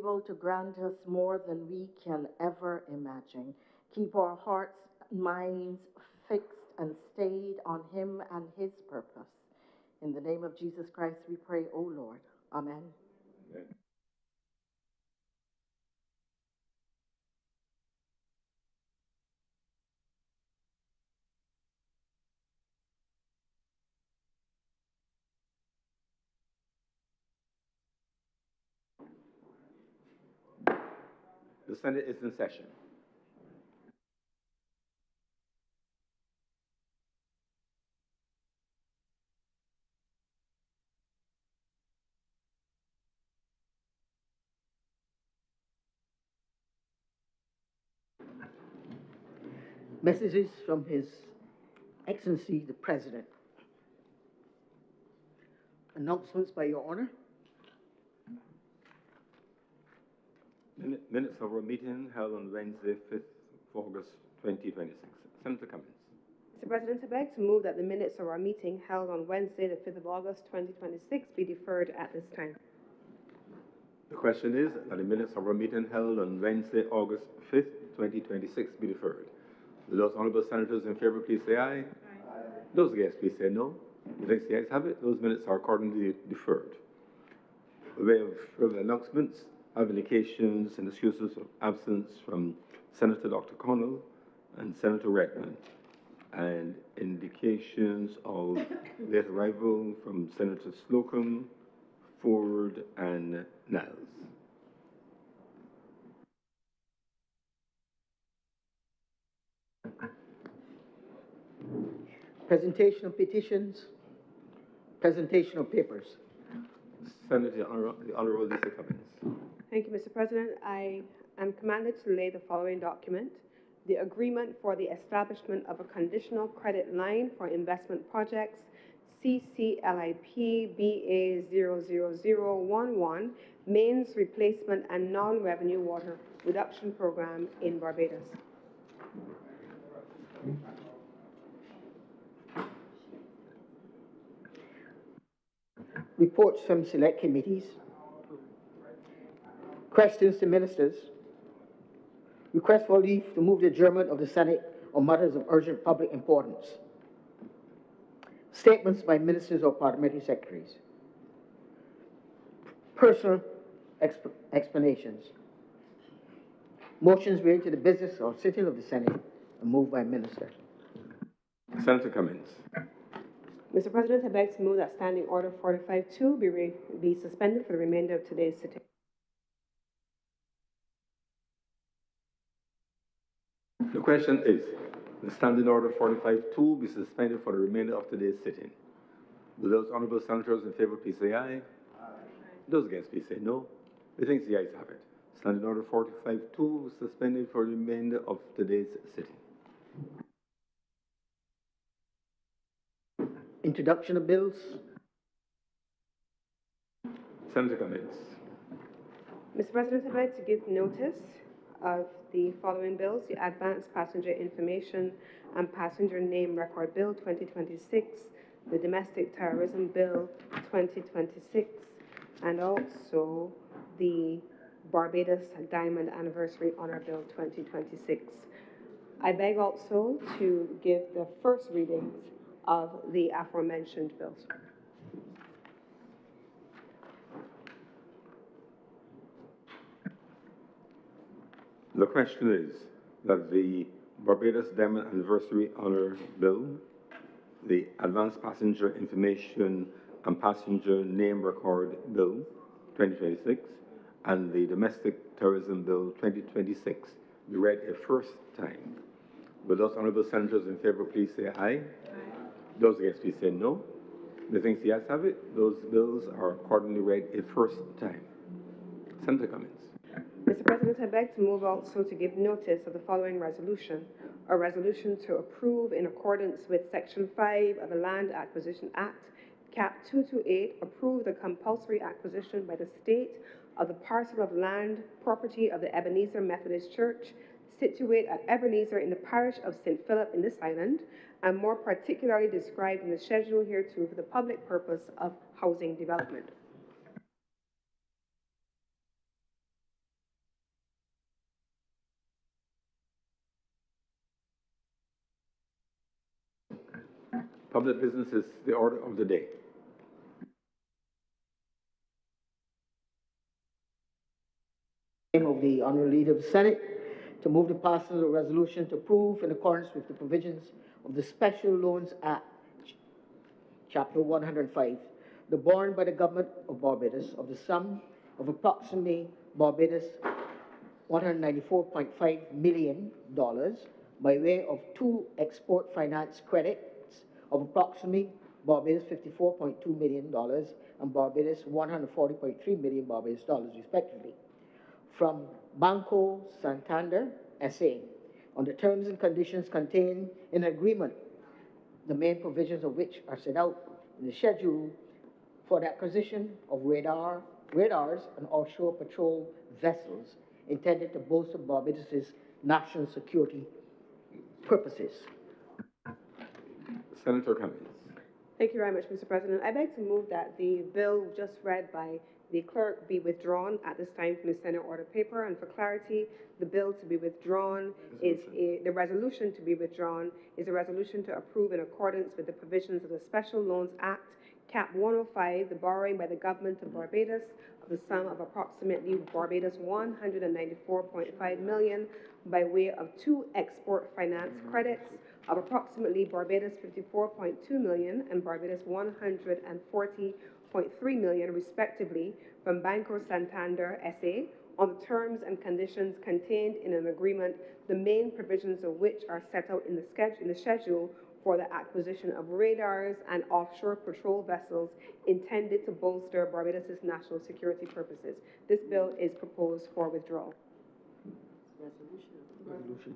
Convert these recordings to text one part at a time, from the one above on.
able to grant us more than we can ever imagine. Keep our hearts, minds fixed and stayed on Him and His purpose. In the name of Jesus Christ we pray, O Lord. Amen. Amen. The Senate is in session. Messages from His Excellency the President. Announcements by Your Honor. Minutes of our meeting held on Wednesday, 5th of August, 2026. Senator Cummins. Mr. President, I beg to move that the minutes of our meeting held on Wednesday, the 5th of August, 2026 be deferred at this time. The question is that the minutes of our meeting held on Wednesday, August 5th, 2026 be deferred. Will those honourable senators in favour please say aye? Aye. Those against please say no. The next ayes have it. Those minutes are accordingly deferred. By way of further announcements, I have indications and excuses of absence from Senator Dr. Connell and Senator Redmond, and indications of late arrival from Senator Slocum, Ford, and Niles. Presentation of petitions. Presentation of papers. Senator, the Honourable Lisa Cummins. Thank you, Mr. President. I am commanded to lay the following document: the agreement for the establishment of a conditional credit line for investment projects, CCLIP BA 00011, mains replacement and non-revenue water reduction program in Barbados. Reports from select committees. Questions to ministers. Request for leave to move the adjournment of the Senate on matters of urgent public importance. Statements by ministers or parliamentary secretaries. Personal explanations. Motions related to the business or sitting of the Senate are moved by minister. Senator Cummins. Mr. President, I beg to move that Standing Order 45-2 be suspended for the remainder of today's sitting. The question is, the Standing Order 45-2 be suspended for the remainder of today's sitting. Will those honourable senators in favour please say aye? Aye. Those against please say no. Methinks the ayes have it. Standing Order 45-2 suspended for the remainder of today's sitting. Introduction of bills. Senator Cummins. Mr. President, I'd like to give notice of the following bills: the Advanced Passenger Information and Passenger Name Record Bill 2026, the Domestic Terrorism Bill 2026, and also the Barbados Diamond Anniversary Honour Bill 2026. I beg also to give the first readings of the aforementioned bills. The question is that the Barbados Diamond Anniversary Honour Bill, the Advanced Passenger Information and Passenger Name Record Bill 2026, and the Domestic Terrorism Bill 2026 be read a first time. Will those honourable senators in favour please say aye? Aye. Those against please say no. Methinks the ayes have it. Those bills are accordingly read a first time. Senator Cummins. Mr. President, I beg to move also to give notice of the following resolution: a resolution to approve, in accordance with Section 5 of the Land Acquisition Act, Cap 228, approve the compulsory acquisition by the state of the parcel of land property of the Ebenezer Methodist Church, situate at Ebenezer in the parish of St. Philip in this island, and more particularly described in the schedule hereto for the public purpose of housing development. Public business is the order of the day. Of the Honourable Leader of the Senate to move the passage of a resolution to approve in accordance with the provisions of the Special Loans Act, Chapter 105, the borrowing by the government of Barbados of the sum of approximately Barbados $194.5 million by way of two export finance credits of approximately Barbados $54.2 million and Barbados $140.3 million Barbados dollars, respectively, from Banco Santander S.A. on the terms and conditions contained in an agreement, the main provisions of which are set out in the schedule for the acquisition of radars and offshore patrol vessels intended to bolster Barbados' national security purposes. Senator Cummings. Thank you very much, Mr. President. I beg to move that the bill just read by the clerk be withdrawn at this time from the Senate order paper. And for clarity, the bill to be withdrawn the resolution to be withdrawn is a resolution to approve in accordance with the provisions of the Special Loans Act, Cap 105, the borrowing by the government of Barbados of the sum of approximately Barbados $194.5 million by way of two export finance credits of approximately Barbados $54.2 million and Barbados $140.3 million, respectively, from Banco Santander S.A. on the terms and conditions contained in an agreement, the main provisions of which are set out in the schedule for the acquisition of radars and offshore patrol vessels intended to bolster Barbados' national security purposes. This bill is proposed for withdrawal. Resolution.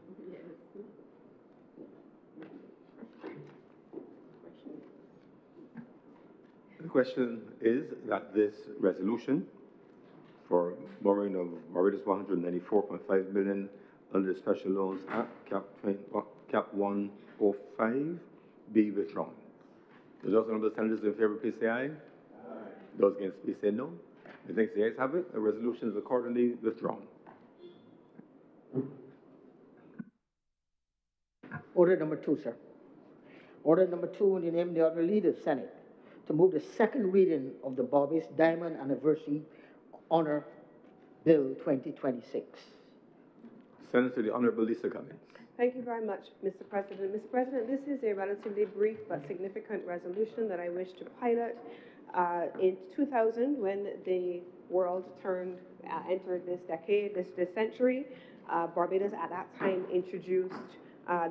The question is that this resolution for borrowing of Barbados $194.5 million under the Special Loans Act, Cap 105, be withdrawn. Those honourable senators in favour, please say aye. Aye. Those against, please say no. I think the ayes have it. The resolution is accordingly withdrawn. Order number 2, sir. Order number 2, in the name of the Honourable Leader of the Senate, to move the second reading of the Barbados Diamond Anniversary Honour Bill 2026. Senator, the Honourable Lisa Cummings. Thank you very much, Mr. President. Mr. President, this is a relatively brief but significant resolution that I wish to pilot. In 2000, when the world entered this decade, this century, Barbados at that time introduced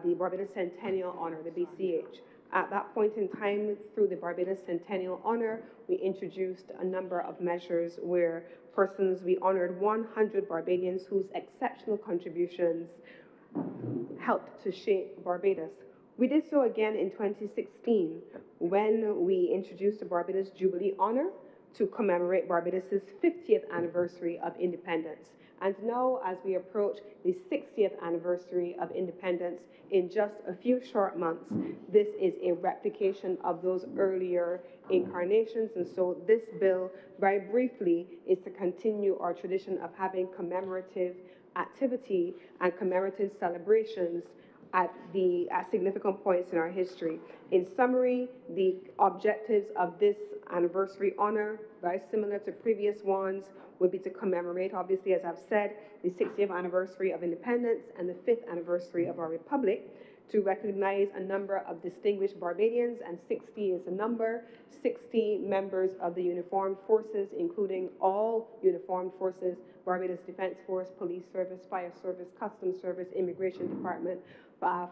the Barbados Centennial Honour, the BCH. At that point in time, through the Barbados Centennial Honour, we introduced a number of measures where we honored 100 Barbadians whose exceptional contributions helped to shape Barbados. We did so again in 2016 when we introduced the Barbados Jubilee Honour to commemorate Barbados' 50th anniversary of independence. And now, as we approach the 60th anniversary of independence in just a few short months, this is a replication of those earlier incarnations. And so this bill, very briefly, is to continue our tradition of having commemorative activity and commemorative celebrations at significant points in our history. In summary, the objectives of this anniversary honor, very similar to previous ones, would be to commemorate, obviously, as I've said, the 60th anniversary of independence and the 5th anniversary of our republic, to recognize a number of distinguished Barbadians, and 60 is the number, 60 members of the uniformed forces, including all uniformed forces, Barbados Defense Force, Police Service, Fire Service, Customs Service, Immigration Department,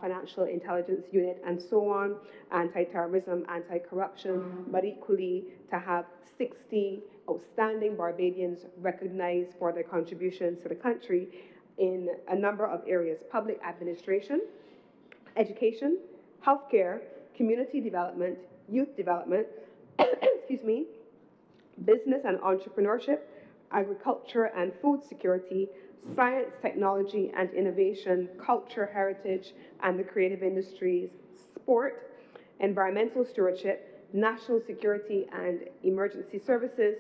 Financial Intelligence Unit, and so on, anti-terrorism, anti-corruption, but equally to have 60 outstanding Barbadians recognized for their contributions to the country in a number of areas: public administration, education, healthcare, community development, youth development, excuse me, business and entrepreneurship, agriculture and food security, science, technology and innovation, culture, heritage and the creative industries, sport, environmental stewardship, national security and emergency services,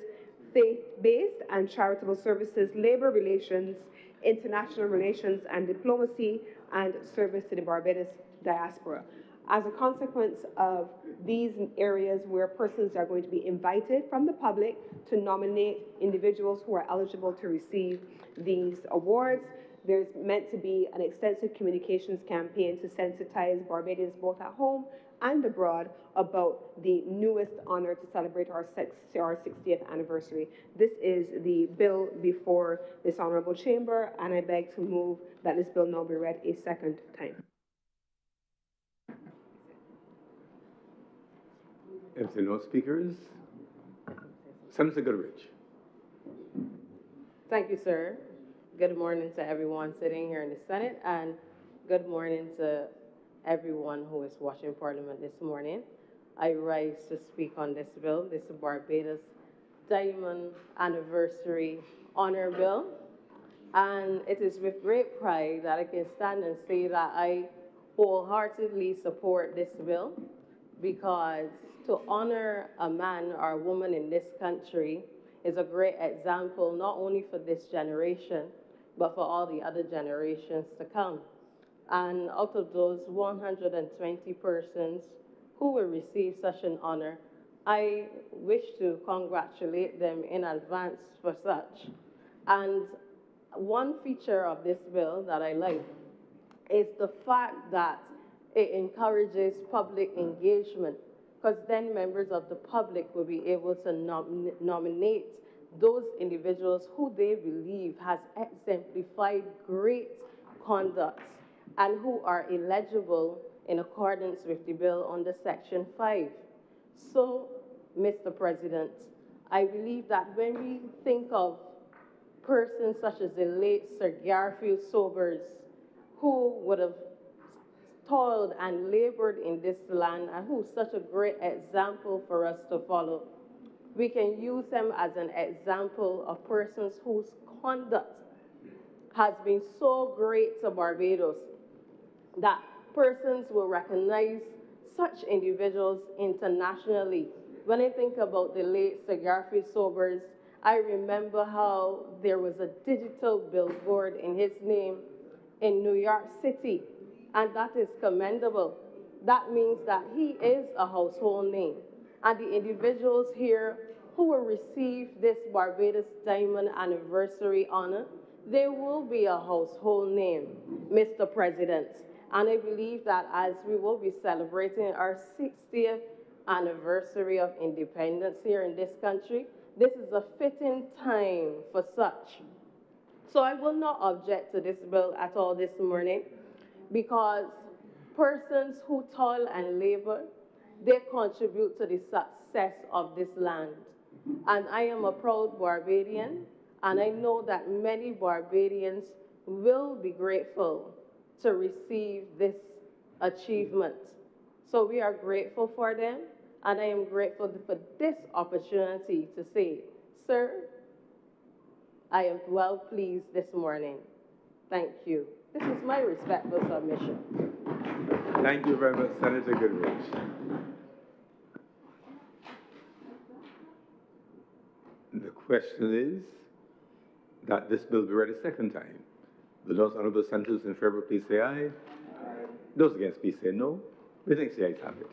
faith-based and charitable services, labor relations, international relations and diplomacy, and service to the Barbados diaspora. as a consequence of these areas where persons are going to be invited from the public to nominate individuals who are eligible to receive these awards. There's meant to be an extensive communications campaign to sensitize Barbadians both at home and abroad about the newest honor to celebrate our 60th anniversary. This is the bill before this honorable chamber, and I beg to move that this bill now be read a second time. If there are no speakers, Senator Goodrich. Thank you, sir. Good morning to everyone sitting here in the Senate, and good morning to everyone who is watching Parliament this morning. I rise to speak on this bill, this Barbados Diamond Anniversary Honor Bill. And it is with great pride that I can stand and say that I wholeheartedly support this bill, because to honor a man or a woman in this country is a great example, not only for this generation, but for all the other generations to come. And out of those 120 persons who will receive such an honor, I wish to congratulate them in advance for such. And one feature of this bill that I like is the fact that it encourages public engagement, because then members of the public will be able to nominate those individuals who they believe has exemplified great conduct and who are eligible in accordance with the bill under Section 5. So, Mr. President, I believe that when we think of persons such as the late Sir Garfield Sobers, who would have toiled and labored in this land and who's such a great example for us to follow, we can use them as an example of persons whose conduct has been so great to Barbados that persons will recognize such individuals internationally. When I think about the late Sir Garfield Sobers, I remember how there was a digital billboard in his name in New York City, and that is commendable. That means that he is a household name. And the individuals here who will receive this Barbados Diamond Anniversary honor, they will be a household name, Mr. President. And I believe that as we will be celebrating our 60th anniversary of independence here in this country, this is a fitting time for such. So I will not object to this bill at all this morning, because persons who toil and labor, they contribute to the success of this land. And I am a proud Barbadian, and I know that many Barbadians will be grateful to receive this achievement. So we are grateful for them, and I am grateful for this opportunity to say, sir, I am well pleased this morning. Thank you. This is my respectful submission. Thank you very much, Senator Goodrich. The question is that this bill be read a second time. Those honourable senators in favour, please say aye. Aye. Those against, please say no. We think the ayes have it.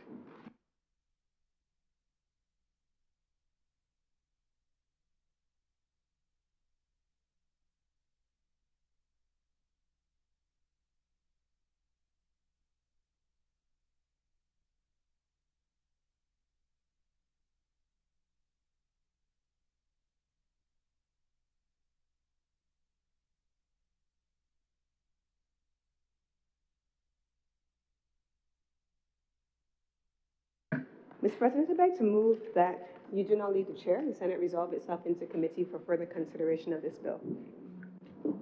Mr. President, I'd like to move that you do not leave the chair and the Senate resolve itself into committee for further consideration of this bill.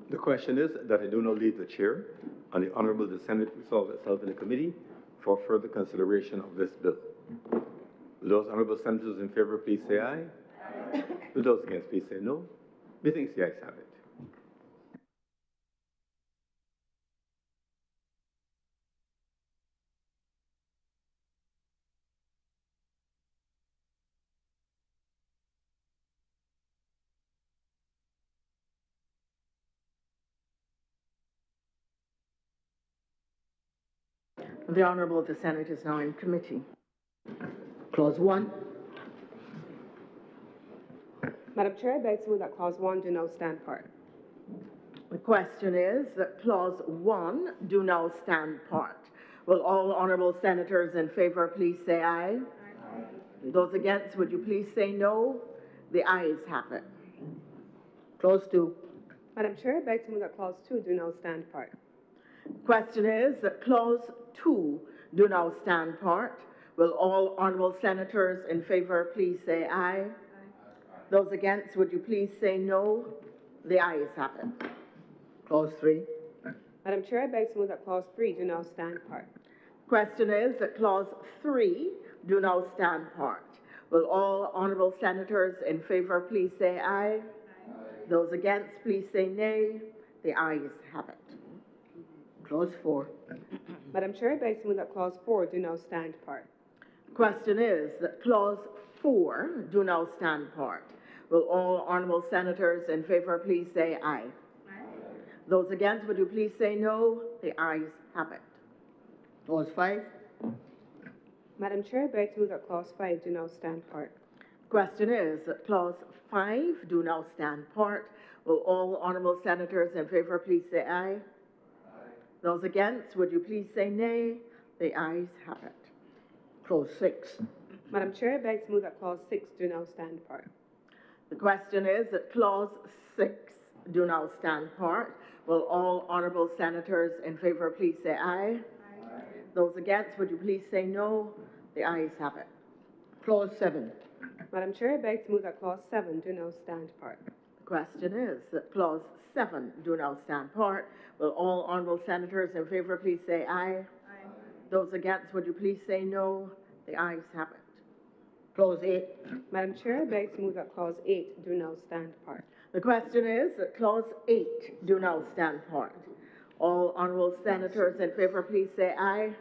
The question is that I do not leave the chair, and the Honourable the Senate resolve itself in the committee for further consideration of this bill. Those honourable senators in favour, please say aye. Aye. Those against, please say no. We think the ayes have it. The Honourable, the Senate is now in committee. Clause 1. Madam Chair, I beg to move that Clause 1 do now stand part. The question is that Clause 1 do now stand part. Will all honourable senators in favour please say aye? Aye. Those against, would you please say no? The ayes have it. Clause 2. Madam Chair, I beg to move that Clause 2 do now stand part. Question is that Clause 2 do now stand part. Will all honourable senators in favour please say aye? Aye. Those against, would you please say no? The ayes have it. Clause 3. Madam Chair, I beg to move that Clause 3 do now stand part. Question is that Clause 3 do now stand part. Will all honourable senators in favour please say aye? Aye. Those against, please say nay. The ayes have it. Clause 4. Madam Chair, I beg to move that Clause 4 do now stand part. Question is that Clause 4 do now stand part. Will all honourable senators in favour please say aye? Aye. Those against, would you please say no? The ayes have it. Clause 5. Madam Chair, I beg to move that Clause 5 do now stand part. Question is that Clause 5 do now stand part. Will all honourable senators in favour please say aye? Aye. Those against, would you please say nay? The ayes have it. Clause 6. Madam Chair, I beg to move that Clause 6 do now stand part. The question is that Clause 6 do now stand part. Will all honourable senators in favour please say aye? Aye. Those against, would you please say no? The ayes have it. Clause 7. Madam Chair, I beg to move that Clause 7 do now stand part. The question is that Clause 7 do now stand part. Will all honourable senators in favour please say aye? Aye. Those against, would you please say no? The ayes have it. Clause 8. Madam Chair, I beg to move that Clause 8 do now stand part. The question is that Clause 8 do now stand part. All honourable senators in favour please say aye. Aye.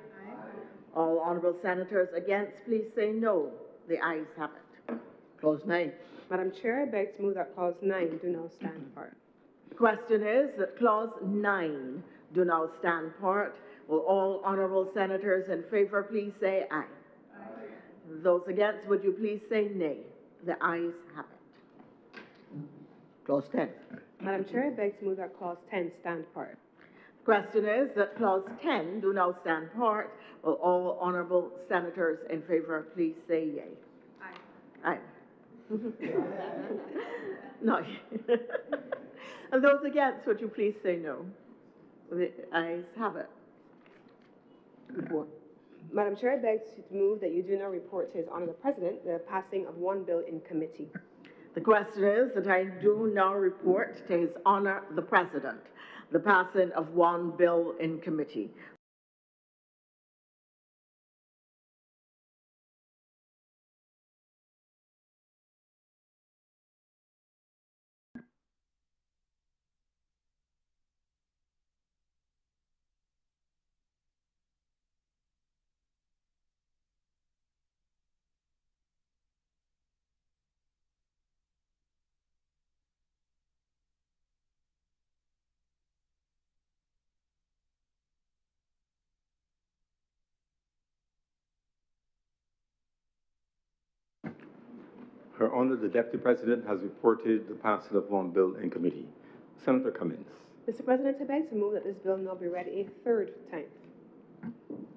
All honourable senators against please say no. The ayes have it. Clause 9. Madam Chair, I beg to move that Clause 9 do now stand part. The question is that Clause 9 do now stand part. Will all honourable senators in favour please say aye? Aye. Those against, would you please say nay? The ayes have it. Clause 10. Madam Chair, I beg to move that Clause 10 stand part. The question is that Clause 10 do now stand part. Will all honourable senators in favour please say yea? Aye. Aye. No. And those against, would you please say no? The ayes have it. Report. Madam Chair, I beg to move that you do now report to His Honour the President the passing of one bill in committee. The question is that I do now report to His Honour the President the passing of one bill in committee. Her Honour, the Deputy President has reported the passing of one bill in committee. Senator Cummins. Mr. President, I beg to move that this bill now be read a third time.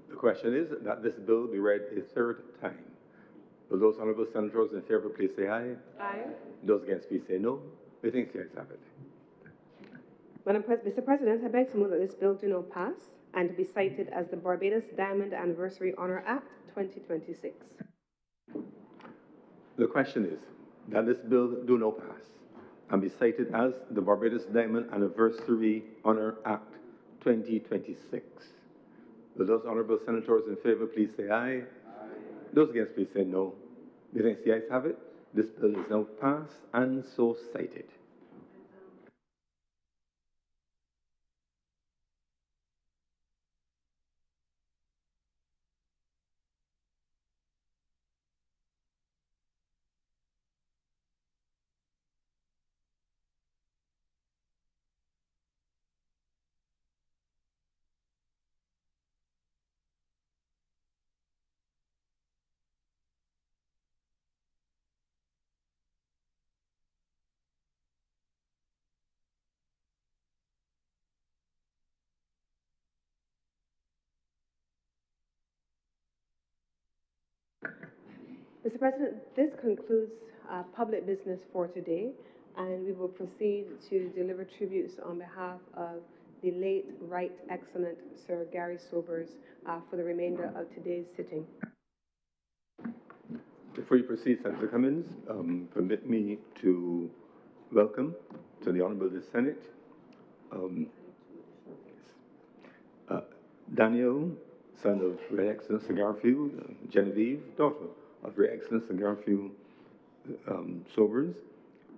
The question is that this bill be read a third time. Will those honourable senators in favour please say aye? Aye. Those against please say no. I think the ayes have it. Mr. President, I beg to move that this bill do not pass and be cited as the Barbados Diamond Anniversary Honour Act 2026. The question is that this bill do not pass and be cited as the Barbados Diamond Anniversary Honour Act 2026. Will those honourable senators in favour please say aye? Aye. Those against please say no. The ayes have it. This bill is now passed and so cited. Mr. President, this concludes public business for today, and we will proceed to deliver tributes on behalf of the late Right Excellent Sir Gary Sobers for the remainder of today's sitting. Before you proceed, Senator Cummins, permit me to welcome to the Honourable Senate Daniel, son of Her Excellency Garfield, Genevieve, daughter of Her Excellency Garfield Sobers,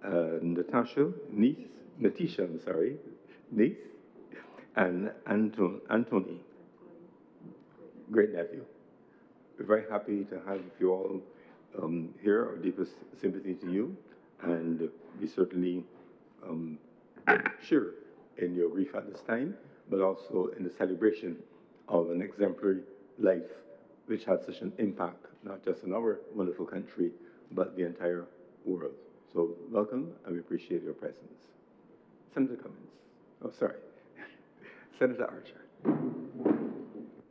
Natisha, niece, and Anthony, great nephew. We're very happy to have you all here. Our deepest sympathy to you, and we certainly share in your grief at this time, but also in the celebration of an exemplary life which had such an impact, not just in our wonderful country, but the entire world. So welcome, and we appreciate your presence. Senator Cummins. Oh, sorry. Senator Archer.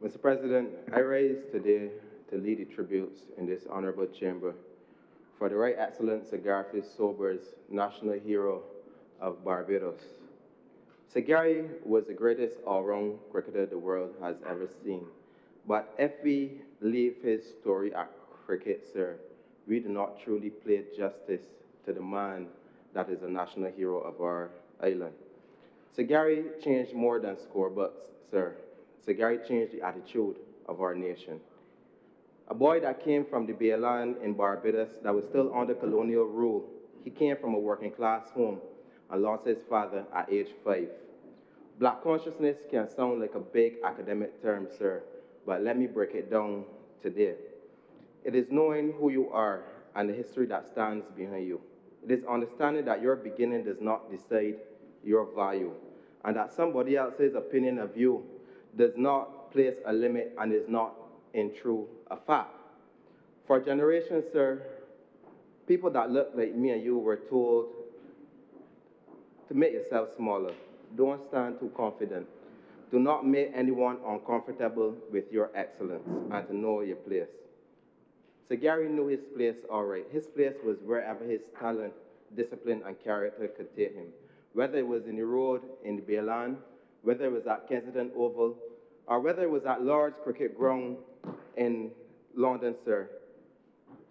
Mr. President, I rise today to lead the tributes in this honorable chamber for the Right Excellent Sir Garfield Sobers, National Hero of Barbados. Sir Gary was the greatest all-round cricketer the world has ever seen. But if we leave his story at cricket, sir, we do not truly play justice to the man that is a national hero of our island. Sir Gary changed more than scorebooks, sir. Sir Gary changed the attitude of our nation. A boy that came from the Bayland in Barbados that was still under colonial rule. He came from a working class home and lost his father at age 5. Black consciousness can sound like a big academic term, sir, but let me break it down today. It is knowing who you are and the history that stands behind you. It is understanding that your beginning does not decide your value, and that somebody else's opinion of you does not place a limit and is not, in true, a fact. For generations, sir, people that look like me and you were told to make yourself smaller. Don't stand too confident. Do not make anyone uncomfortable with your excellence and to know your place. So Gary knew his place all right. His place was wherever his talent, discipline, and character could take him. Whether it was in the road in the Bayland, whether it was at Kensington Oval, or whether it was at Lord's Cricket Ground in London, sir,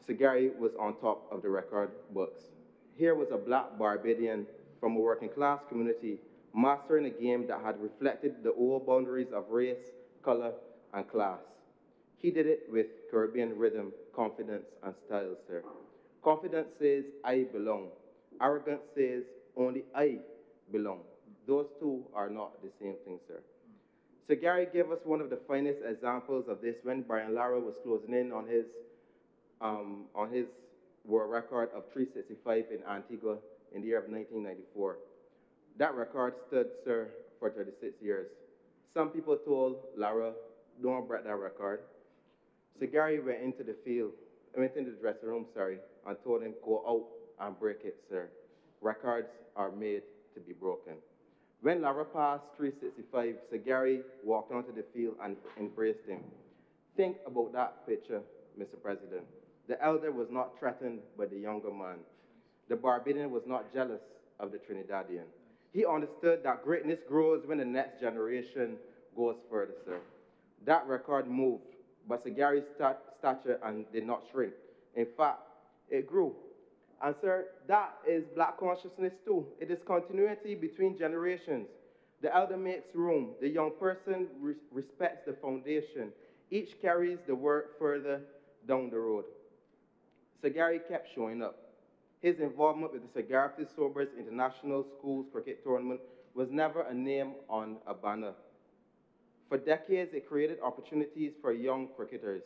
Sir Gary was on top of the record books. Here was a black Barbadian from a working class community mastering a game that had reflected the old boundaries of race, color, and class. He did it with Caribbean rhythm, confidence, and style, sir. Confidence says, I belong. Arrogance says, only I belong. Those two are not the same thing, sir. Sir Gary gave us one of the finest examples of this when Brian Lara was closing in on his world record of 365 in Antigua in the year of 1994. That record stood, sir, for 36 years. Some people told Lara, don't break that record. So Gary went into the dressing room, and told him, go out and break it, sir. Records are made to be broken. When Lara passed 365, Sir Gary walked onto the field and embraced him. Think about that picture, Mr. President. The elder was not threatened by the younger man. The Barbadian was not jealous of the Trinidadian. He understood that greatness grows when the next generation goes further, sir. That record moved, but Sir Gary's stature did not shrink. In fact, it grew. And sir, that is black consciousness too. It is continuity between generations. The elder makes room. The young person respects the foundation. Each carries the work further down the road. Sir Gary kept showing up. His involvement with the Sir Garfield Sobers International Schools Cricket Tournament was never a name on a banner. For decades, it created opportunities for young cricketers,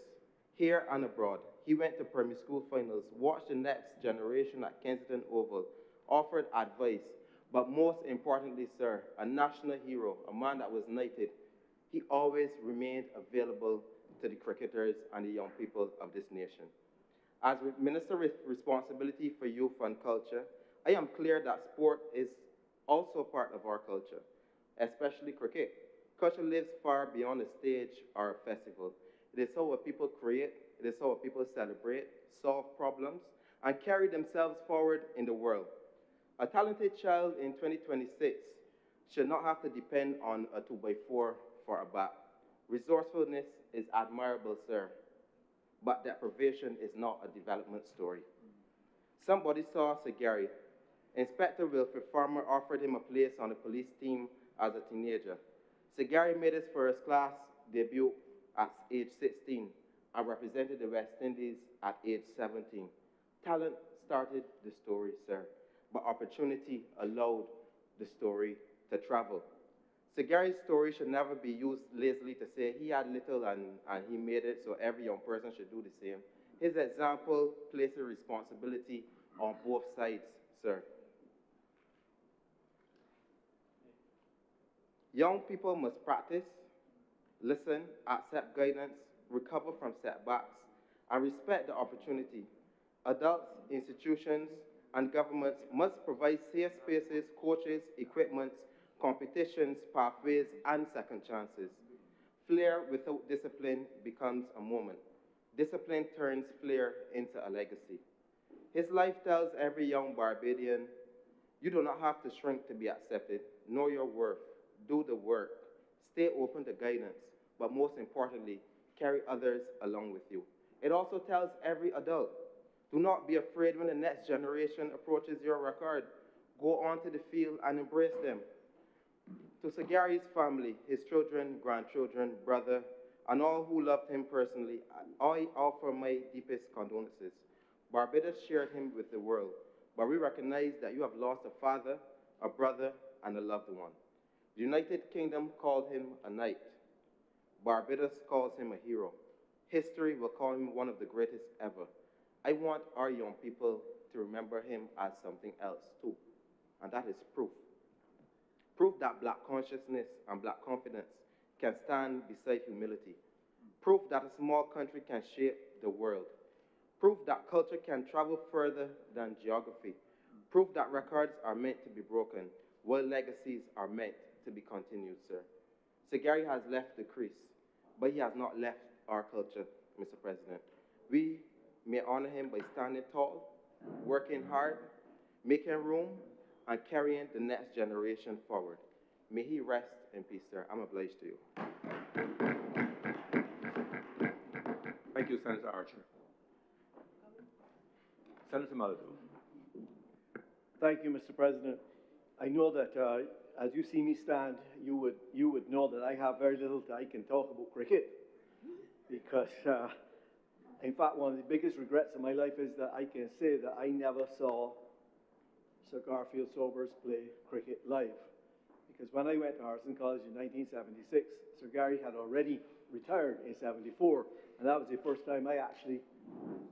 here and abroad. He went to primary school finals, watched the next generation at Kensington Oval, offered advice, but most importantly, sir, a national hero, a man that was knighted. He always remained available to the cricketers and the young people of this nation. As Minister with responsibility for youth and culture, I am clear that sport is also part of our culture, especially cricket. Culture lives far beyond a stage or a festival. It is how our people create, It is how people celebrate, solve problems, and carry themselves forward in the world. A talented child in 2026 should not have to depend on a 2x4 for a bat. Resourcefulness is admirable, sir, but deprivation is not a development story. Somebody saw Sir Gary. Inspector Wilfred Farmer offered him a place on the police team as a teenager. Sir Gary made his first class debut at age 16 and represented the West Indies at age 17. Talent started the story, sir, but opportunity allowed the story to travel. Sir Gary's story should never be used lazily to say he had little and he made it, so every young person should do the same. His example places responsibility on both sides, sir. Young people must practice, listen, accept guidance, recover from setbacks, and respect the opportunity. Adults, institutions, and governments must provide safe spaces, coaches, equipment, competitions, pathways, and second chances. Flair without discipline becomes a moment. Discipline turns flair into a legacy. His life tells every young Barbadian, you do not have to shrink to be accepted. Know your worth. Do the work. Stay open to guidance. But most importantly, carry others along with you. It also tells every adult, do not be afraid when the next generation approaches your record. Go onto the field and embrace them. To Sir Gary's family, his children, grandchildren, brother, and all who loved him personally, I offer my deepest condolences. Barbados shared him with the world, but we recognize that you have lost a father, a brother, and a loved one. The United Kingdom called him a knight. Barbados calls him a hero. History will call him one of the greatest ever. I want our young people to remember him as something else too, and that is proof. Proof that Black consciousness and Black confidence can stand beside humility. Proof that a small country can shape the world. Proof that culture can travel further than geography. Proof that records are meant to be broken, while legacies are meant to be continued, sir. Sir Gary has left the crease, but he has not left our culture, Mr. President. We may honor him by standing tall, working hard, making room, and carrying the next generation forward. May he rest in peace, sir. I'm obliged to you. Thank you, Senator Archer. Senator Maldo. Thank you, Mr. President. I know that as you see me stand, you would know that I have very little that I can talk about cricket because, in fact, one of the biggest regrets of my life is that I can say that I never saw Sir Garfield Sobers play cricket live. Because when I went to Harrison College in 1976, Sir Gary had already retired in 74, and that was the first time I actually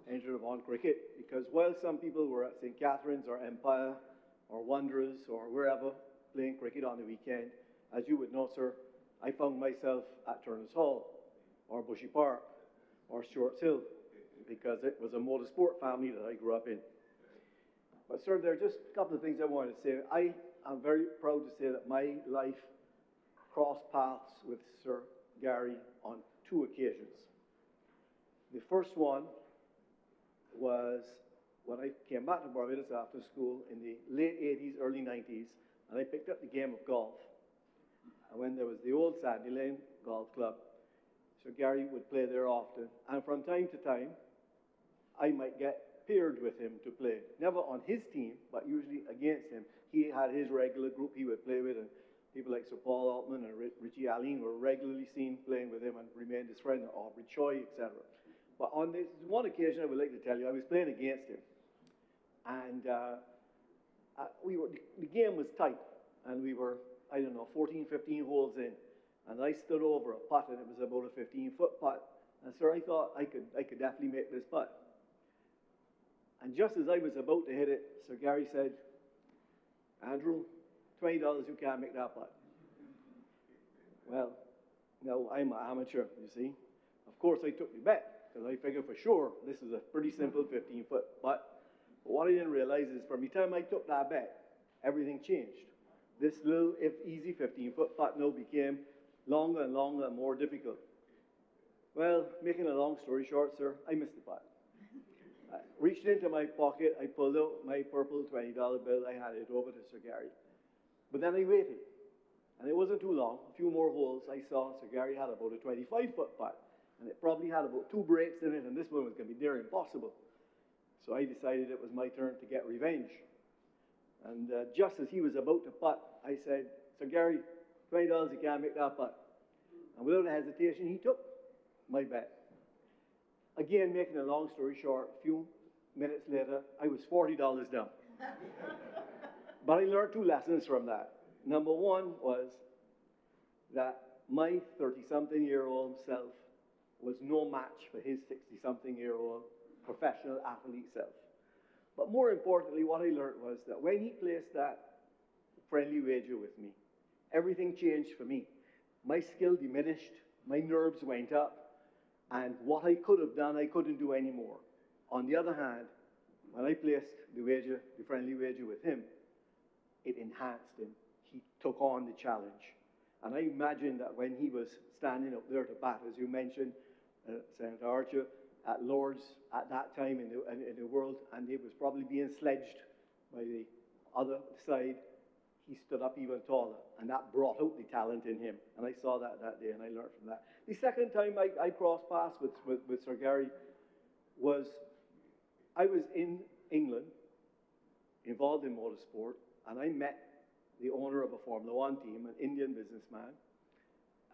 entered upon cricket. Because while some people were at St. Catherine's or Empire or Wanderers or wherever playing cricket on the weekend, as you would know, sir, I found myself at Turner's Hall or Bushy Park or Stewart's Hill because it was a motorsport family that I grew up in. But, sir, there are just a couple of things I wanted to say. I am very proud to say that my life crossed paths with Sir Gary on two occasions. The first one was when I came back to Barbados after school in the late 80s, early 90s, and I picked up the game of golf. And when there was the old Sandy Lane Golf Club, Sir Gary would play there often. And from time to time, I might get paired with him to play. Never on his team, but usually against him. He had his regular group he would play with, and people like Sir Paul Altman and Richie Allen were regularly seen playing with him and remained his friend, Aubrey Choi, etc. But on this one occasion, I would like to tell you, I was playing against him. And the game was tight, and we were, 14, 15 holes in. And I stood over a putt, and it was about a 15-foot putt. And sir, I thought I could definitely make this putt. And just as I was about to hit it, Sir Gary said, Andrew, $20, you can't make that putt. Well, no, I'm an amateur, you see. Of course, I took the bet, because I figured for sure this is a pretty simple 15-foot putt. But what I didn't realize is from the time I took that bet, everything changed. This little, if easy 15-foot putt now became longer and longer and more difficult. Well, making a long story short, sir, I missed the putt. I reached into my pocket, I pulled out my purple $20 bill, I handed it over to Sir Gary. But then I waited, and it wasn't too long, a few more holes, I saw Sir Gary had about a 25-foot putt, and it probably had about 2 breaks in it, and this one was going to be near impossible. So I decided it was my turn to get revenge. And just as he was about to putt, I said, Sir Gary, $20, you can't make that putt. And without a hesitation, he took my bet. Again, making a long story short, a few minutes later, I was $40 down. But I learned 2 lessons from that. Number one was that my 30-something-year-old self was no match for his 60-something-year-old professional athlete self. But more importantly, what I learned was that when he placed that friendly wager with me, everything changed for me. My skill diminished, my nerves went up, and what I could have done, I couldn't do anymore. On the other hand, when I placed the wager, the friendly wager with him, it enhanced him. He took on the challenge. And I imagine that when he was standing up there to bat, as you mentioned, Senator Archer, at Lord's at that time in the world, and he was probably being sledged by the other side, he stood up even taller, and that brought out the talent in him. And I saw that day, and I learned from that. The second time I crossed paths with Sir Gary was, I was in England, involved in motorsport, and I met the owner of a Formula One team, an Indian businessman.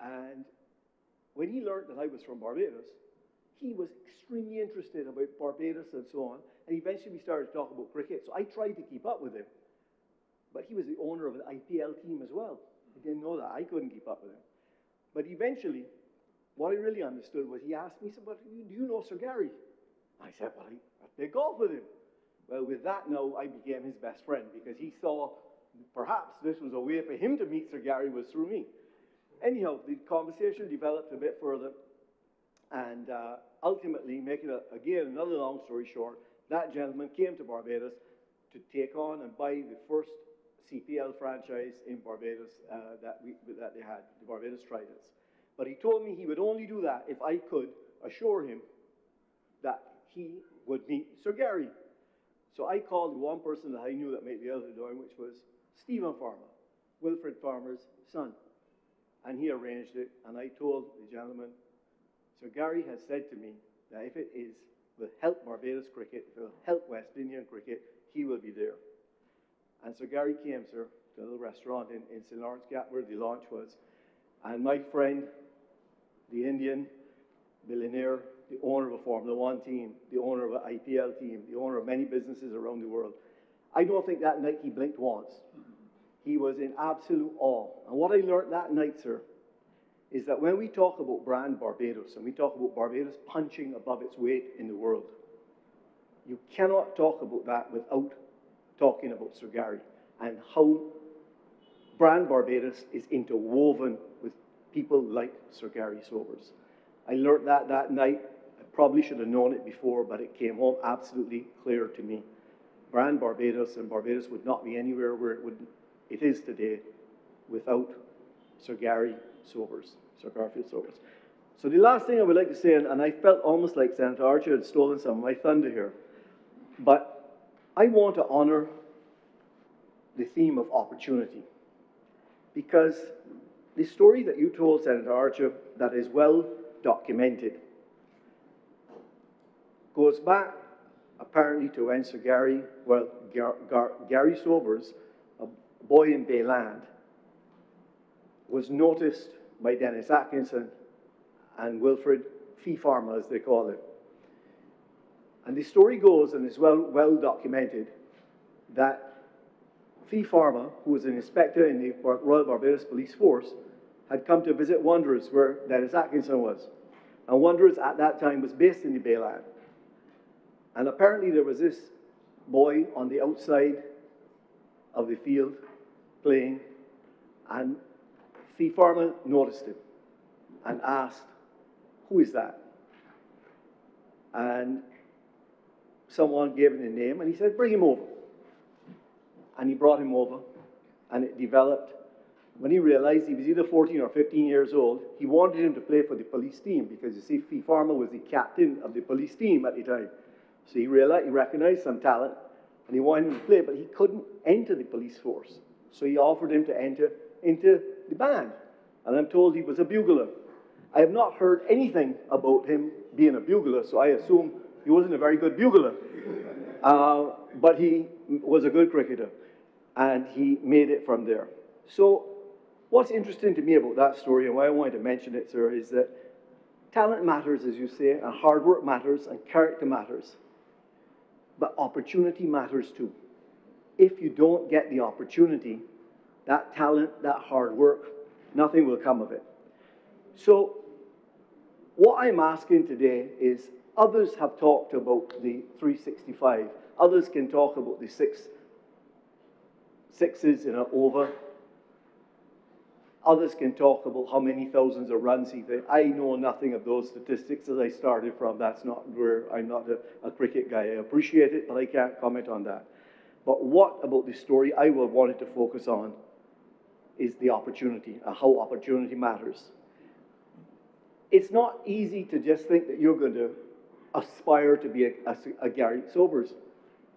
And when he learned that I was from Barbados, he was extremely interested about Barbados and so on. And eventually we started to talk about cricket. So I tried to keep up with him. But he was the owner of an IPL team as well. I didn't know that. I couldn't keep up with him. But eventually, what I really understood was he asked me, he said, "But do you know Sir Gary?" I said, "Well, I play golf with him." Well, with that now, I became his best friend because he saw perhaps this was a way for him to meet Sir Gary was through me. Anyhow, the conversation developed a bit further, and ultimately, making again another long story short, that gentleman came to Barbados to take on and buy the first CPL franchise in Barbados that they had, the Barbados Tridents. But he told me he would only do that if I could assure him that he would meet Sir Gary. So I called the one person that I knew that might be able to do it, which was Stephen Farmer, Wilfred Farmer's son. And he arranged it, and I told the gentleman, Sir Gary has said to me that if it will help Barbados cricket, if it will help West Indian cricket, he will be there. And Sir Gary came, sir, to a little restaurant in St. Lawrence Gap where the launch was. And my friend, the Indian billionaire, the owner of a Formula One team, the owner of an IPL team, the owner of many businesses around the world, I don't think that night he blinked once. He was in absolute awe. And what I learned that night, sir, is that when we talk about brand Barbados and we talk about Barbados punching above its weight in the world, you cannot talk about that without talking about Sir Gary and how brand Barbados is interwoven with people like Sir Gary Sobers. I learned that night. I probably should have known it before, but it came home absolutely clear to me. Brand Barbados, and Barbados would not be anywhere where it is today without Sir Gary Sobers, Sir Garfield Sobers. So the last thing I would like to say, and I felt almost like Senator Archer had stolen some of my thunder here, but I want to honor the theme of opportunity, because the story that you told, Senator Archer, that is well documented, goes back apparently to when Sir Gary, Gary Sobers, a boy in Bayland, was noticed by Dennis Atkinson and Wilfred Fee Farmer, as they call it. And the story goes, and is well documented, that Fee Farmer, who was an inspector in the Royal Barbados Police Force, had come to visit Wanderers, where Dennis Atkinson was. And Wanderers at that time was based in the Bayland. And apparently there was this boy on the outside of the field playing, and Fee Farmer noticed him and asked, "Who is that?" And someone gave him a name, and he said, "Bring him over." And he brought him over, and it developed when he realized he was either 14 or 15 years old, he wanted him to play for the police team because you see, Fee Farmer was the captain of the police team at the time. So he recognized some talent and he wanted him to play, but he couldn't enter the police force. So he offered him to enter into the band. And I'm told he was a bugler. I have not heard anything about him being a bugler, so I assume he wasn't a very good bugler. But he was a good cricketer, and he made it from there. So what's interesting to me about that story, and why I wanted to mention it, sir, is that talent matters, as you say, and hard work matters, and character matters. But opportunity matters too. If you don't get the opportunity, that talent, that hard work, nothing will come of it. So what I'm asking today is, others have talked about the 365. Others can talk about the sixes in an over. Others can talk about how many thousands of runs he did. I know nothing of those statistics as I started from. That's not where I'm not a cricket guy. I appreciate it, but I can't comment on that. But what about the story I wanted to focus on is the opportunity and how opportunity matters. It's not easy to just think that you're going to aspire to be a Gary Sobers.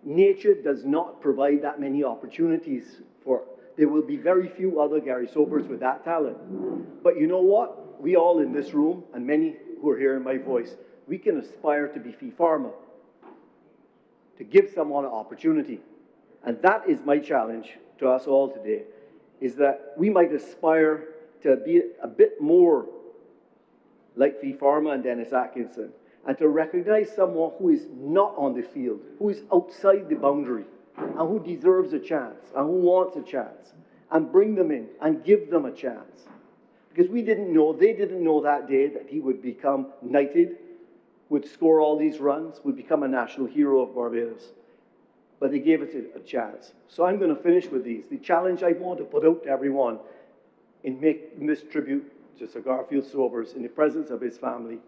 Nature does not provide that many opportunities for. There will be very few other Gary Sobers with that talent. But you know what? We all in this room, and many who are hearing my voice, we can aspire to be Fee Farmer, to give someone an opportunity. And that is my challenge to us all today, is that we might aspire to be a bit more like Fee Farmer and Dennis Atkinson, and to recognize someone who is not on the field, who is outside the boundary, and who deserves a chance, and who wants a chance, and bring them in and give them a chance. Because they didn't know that day that he would become knighted, would score all these runs, would become a national hero of Barbados. But they gave it a chance. So I'm going to finish with these. The challenge I want to put out to everyone in making this tribute to Sir Garfield Sobers in the presence of his family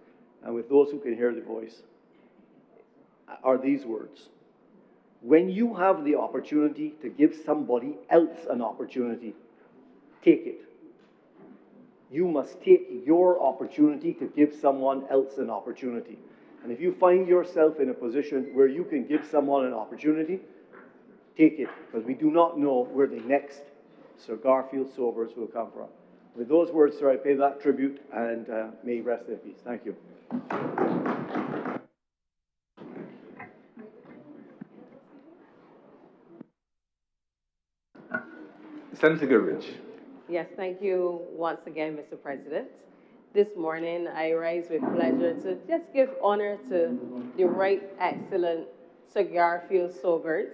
and with those who can hear the voice are these words. When you have the opportunity to give somebody else an opportunity, take it. You must take your opportunity to give someone else an opportunity. And if you find yourself in a position where you can give someone an opportunity, take it, because we do not know where the next Sir Garfield Sobers will come from. With those words, sir, I pay that tribute, and may he rest in peace. Thank you. Senator Goodrich. Yes, thank you once again, Mr. President. This morning, I rise with pleasure to just give honor to the Right Excellent Sir Garfield Sobers.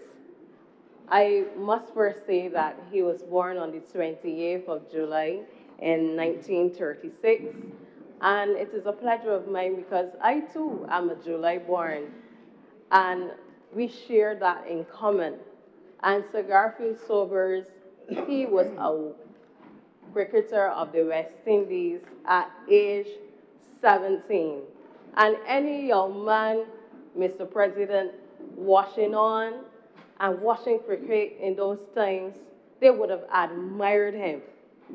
I must first say that he was born on the 28th of July in 1936. And it is a pleasure of mine because I too am a July born. And we share that in common. And Sir Garfield Sobers, he was a cricketer of the West Indies at age 17. And any young man, Mr. President, watching on and watching cricket in those times, they would have admired him.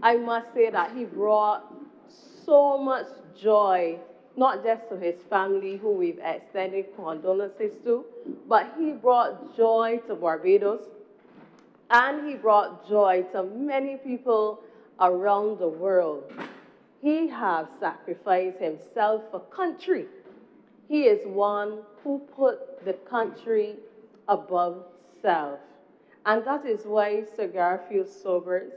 I must say that he brought so much joy, not just to his family, who we've extended condolences to, but he brought joy to Barbados, and he brought joy to many people around the world. He has sacrificed himself for country. He is one who put the country above self. And that is why Sir Garfield Sobers,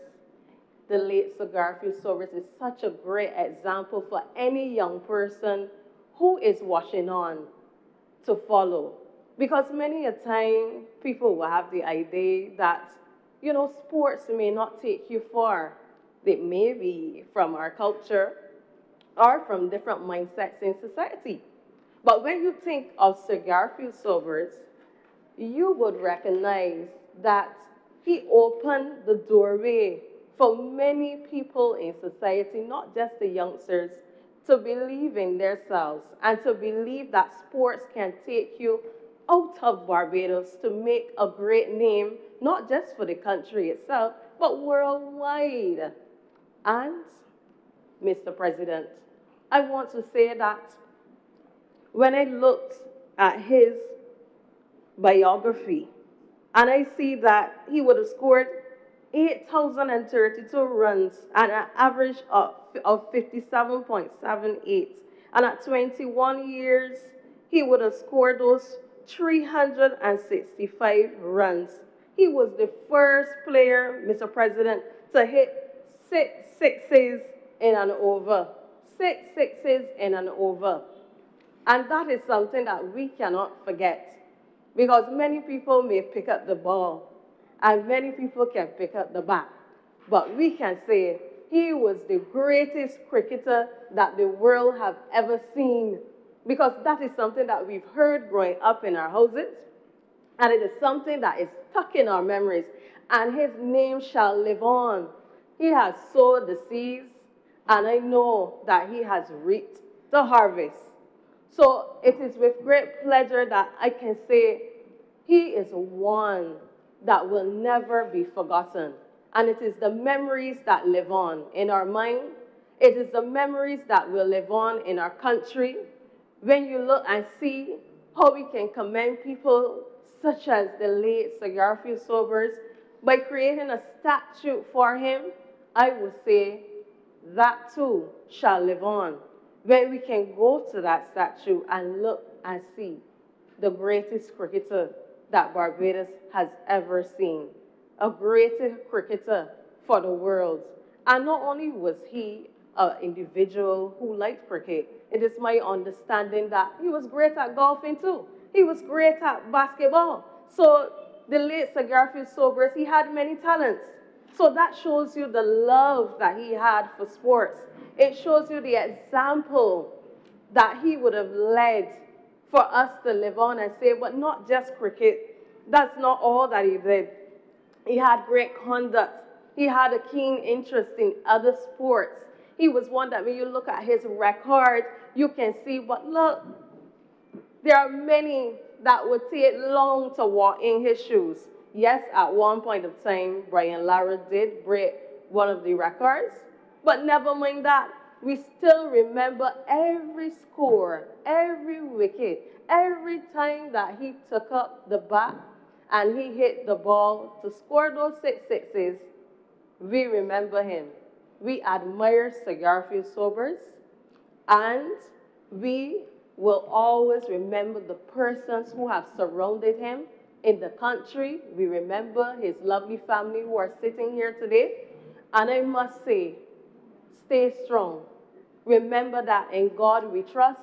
the late Sir Garfield Sobers, is such a great example for any young person who is watching on to follow. Because many a time, people will have the idea that, you know, sports may not take you far. They may be from our culture or from different mindsets in society. But when you think of Sir Garfield Sobers, you would recognize that he opened the doorway for many people in society, not just the youngsters, to believe in themselves and to believe that sports can take you out of Barbados to make a great name, not just for the country itself, but worldwide. And, Mr. President, I want to say that when I looked at his biography, and I see that he would have scored 8,032 runs at an average of 57.78. And at 21 years, he would have scored those 365 runs. He was the first player, Mr. President, to hit 6 sixes in an over. 6 sixes in an over. And that is something that we cannot forget. Because many people may pick up the ball, and many people can pick up the bat. But we can say he was the greatest cricketer that the world have ever seen. Because that is something that we've heard growing up in our houses, and it is something that is stuck in our memories. And his name shall live on. He has sowed the seeds, and I know that he has reaped the harvest. So it is with great pleasure that I can say he is one that will never be forgotten. And it is the memories that live on in our mind. It is the memories that will live on in our country. When you look and see how we can commend people such as the late Sir Garfield Sobers by creating a statue for him, I would say that too shall live on. When we can go to that statue and look and see the greatest cricketer that Barbados has ever seen, a greater cricketer for the world. And not only was he an individual who liked cricket, it is my understanding that he was great at golfing too. He was great at basketball. So the late Sir Garfield Sobers, he had many talents. So that shows you the love that he had for sports. It shows you the example that he would have led for us to live on and say, but not just cricket. That's not all that he did. He had great conduct. He had a keen interest in other sports. He was one that when you look at his record, you can see, but look, there are many that would take long to walk in his shoes. Yes, at one point of time, Brian Lara did break one of the records, but never mind that. We still remember every score, every wicket, every time that he took up the bat and he hit the ball to score those 6 sixes. We remember him. We admire Sir Garfield Sobers, and we will always remember the persons who have surrounded him in the country. We remember his lovely family who are sitting here today. And I must say, stay strong. Remember that in God we trust.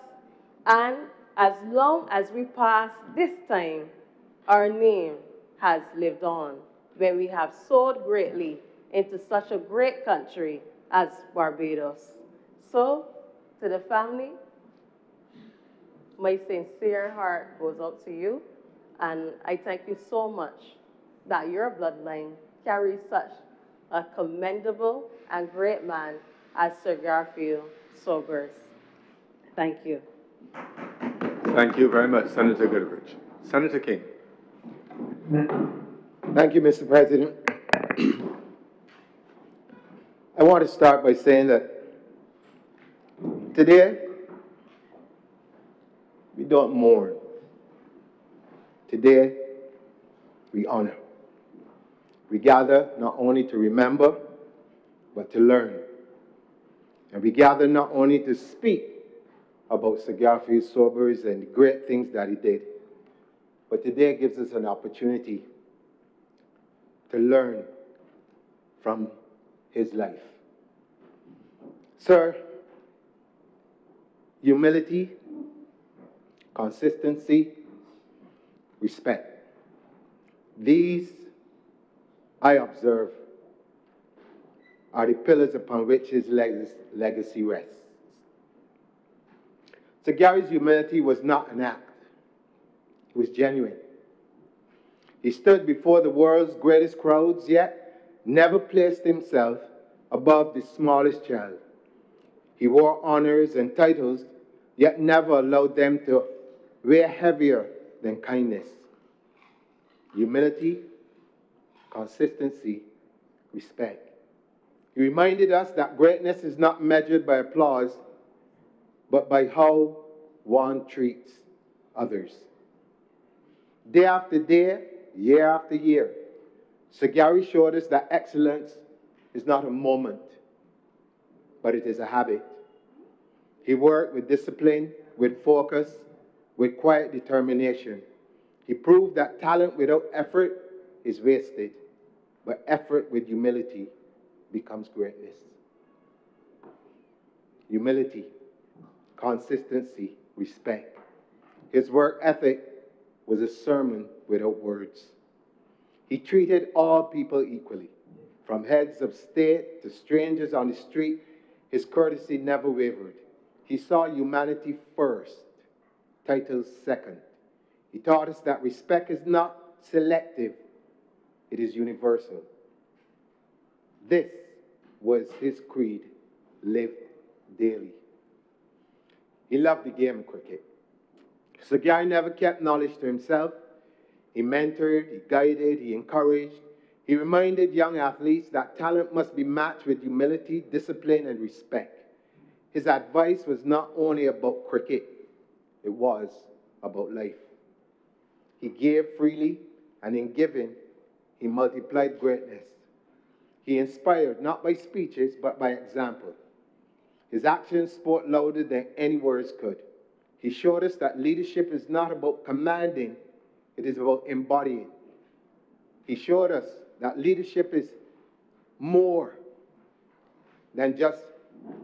And as long as we pass this time, our name has lived on when we have sowed greatly into such a great country as Barbados. So, to the family, my sincere heart goes out to you, and I thank you so much that your bloodline carries such a commendable and great man as Sir Garfield Sobers. Thank you. Thank you very much, Senator Goodrich. Senator King. Thank you, Mr. President. I want to start by saying that today, we don't mourn. Today, we honor. We gather not only to remember, but to learn. And we gather not only to speak about Sir Garfield Sobers and the great things that he did, but today gives us an opportunity to learn from his life. Sir, humility, consistency, respect. These, I observe, are the pillars upon which his legacy rests. Sir Gary's humility was not an act. It was genuine. He stood before the world's greatest crowds, yet never placed himself above the smallest child. He wore honors and titles, yet never allowed them to weigh heavier than kindness. Humility, consistency, respect. He reminded us that greatness is not measured by applause, but by how one treats others. Day after day, year after year, Sir Gary showed us that excellence is not a moment, but it is a habit. He worked with discipline, with focus, with quiet determination. He proved that talent without effort is wasted, but effort with humility becomes greatness. Humility, consistency, respect. His work ethic was a sermon without words. He treated all people equally, from heads of state to strangers on the street. His courtesy never wavered. He saw humanity first, titles second. He taught us that respect is not selective, it is universal. This was his creed, lived daily. He loved the game of cricket. Sir Gary never kept knowledge to himself. He mentored, he guided, he encouraged. He reminded young athletes that talent must be matched with humility, discipline, and respect. His advice was not only about cricket, it was about life. He gave freely, and in giving, he multiplied greatness. He inspired not by speeches, but by example. His actions spoke louder than any words could. He showed us that leadership is not about commanding, it is about embodying. He showed us that leadership is more than just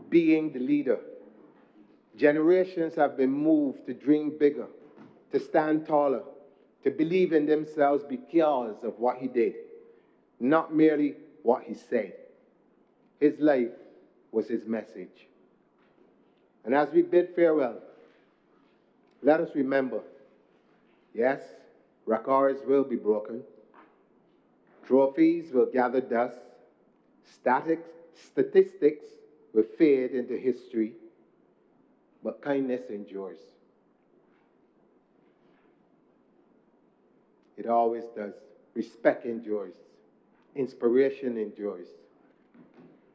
being the leader. Generations have been moved to dream bigger, to stand taller, to believe in themselves because of what he did, not merely what he said. His life was his message. And as we bid farewell, let us remember, yes, records will be broken, trophies will gather dust, statistics will fade into history, but kindness endures. It always does. Respect endures. Inspiration endures.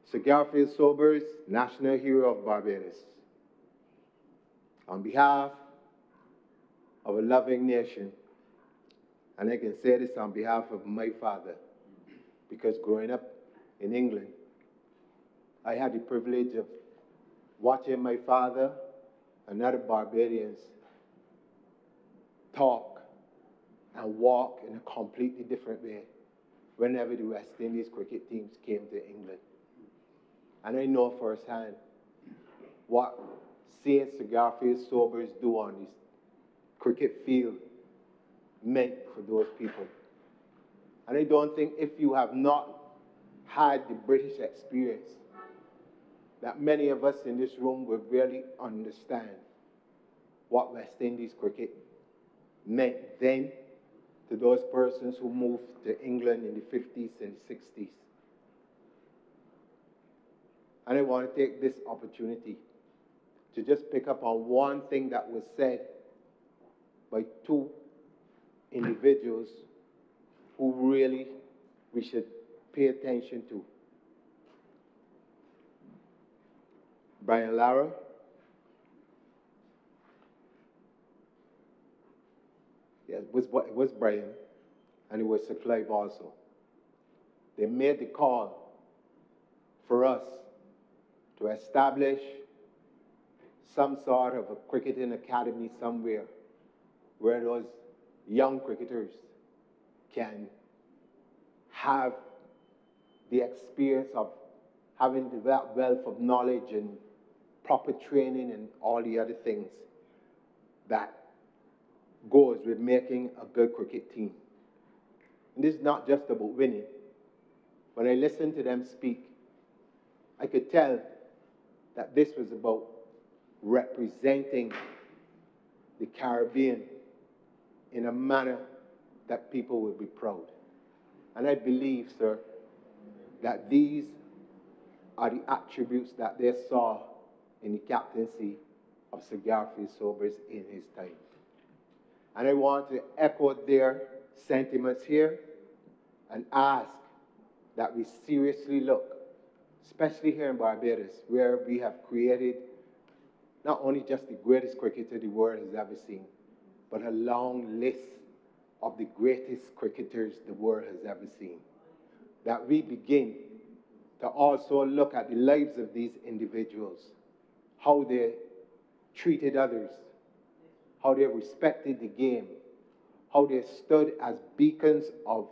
Sir Garfield Sobers, National Hero of Barbados. On behalf of a loving nation, and I can say this on behalf of my father, because growing up in England, I had the privilege of watching my father and other Barbadians talk and walk in a completely different way whenever the West Indies cricket teams came to England. And I know firsthand what seeing Sir Garfield Sobers do on this cricket field meant for those people. And I don't think if you have not had the British experience, that many of us in this room will really understand what West Indies cricket meant then to those persons who moved to England in the 50s and 60s. And I want to take this opportunity to just pick up on one thing that was said by two individuals who really we should pay attention to. Brian Lara it was Brian, and it was Sir Clive also. They made the call for us to establish some sort of a cricketing academy somewhere where those young cricketers can have the experience of having that wealth of knowledge and proper training and all the other things that goes with making a good cricket team. And this is not just about winning. When I listened to them speak, I could tell that this was about representing the Caribbean in a manner that people would be proud. And I believe, sir, that these are the attributes that they saw in the captaincy of Sir Garfield Sobers in his time. And I want to echo their sentiments here and ask that we seriously look especially here in Barbados, where we have created not only just the greatest cricketer the world has ever seen, but a long list of the greatest cricketers the world has ever seen. That we begin to also look at the lives of these individuals, how they treated others, how they respected the game, how they stood as beacons of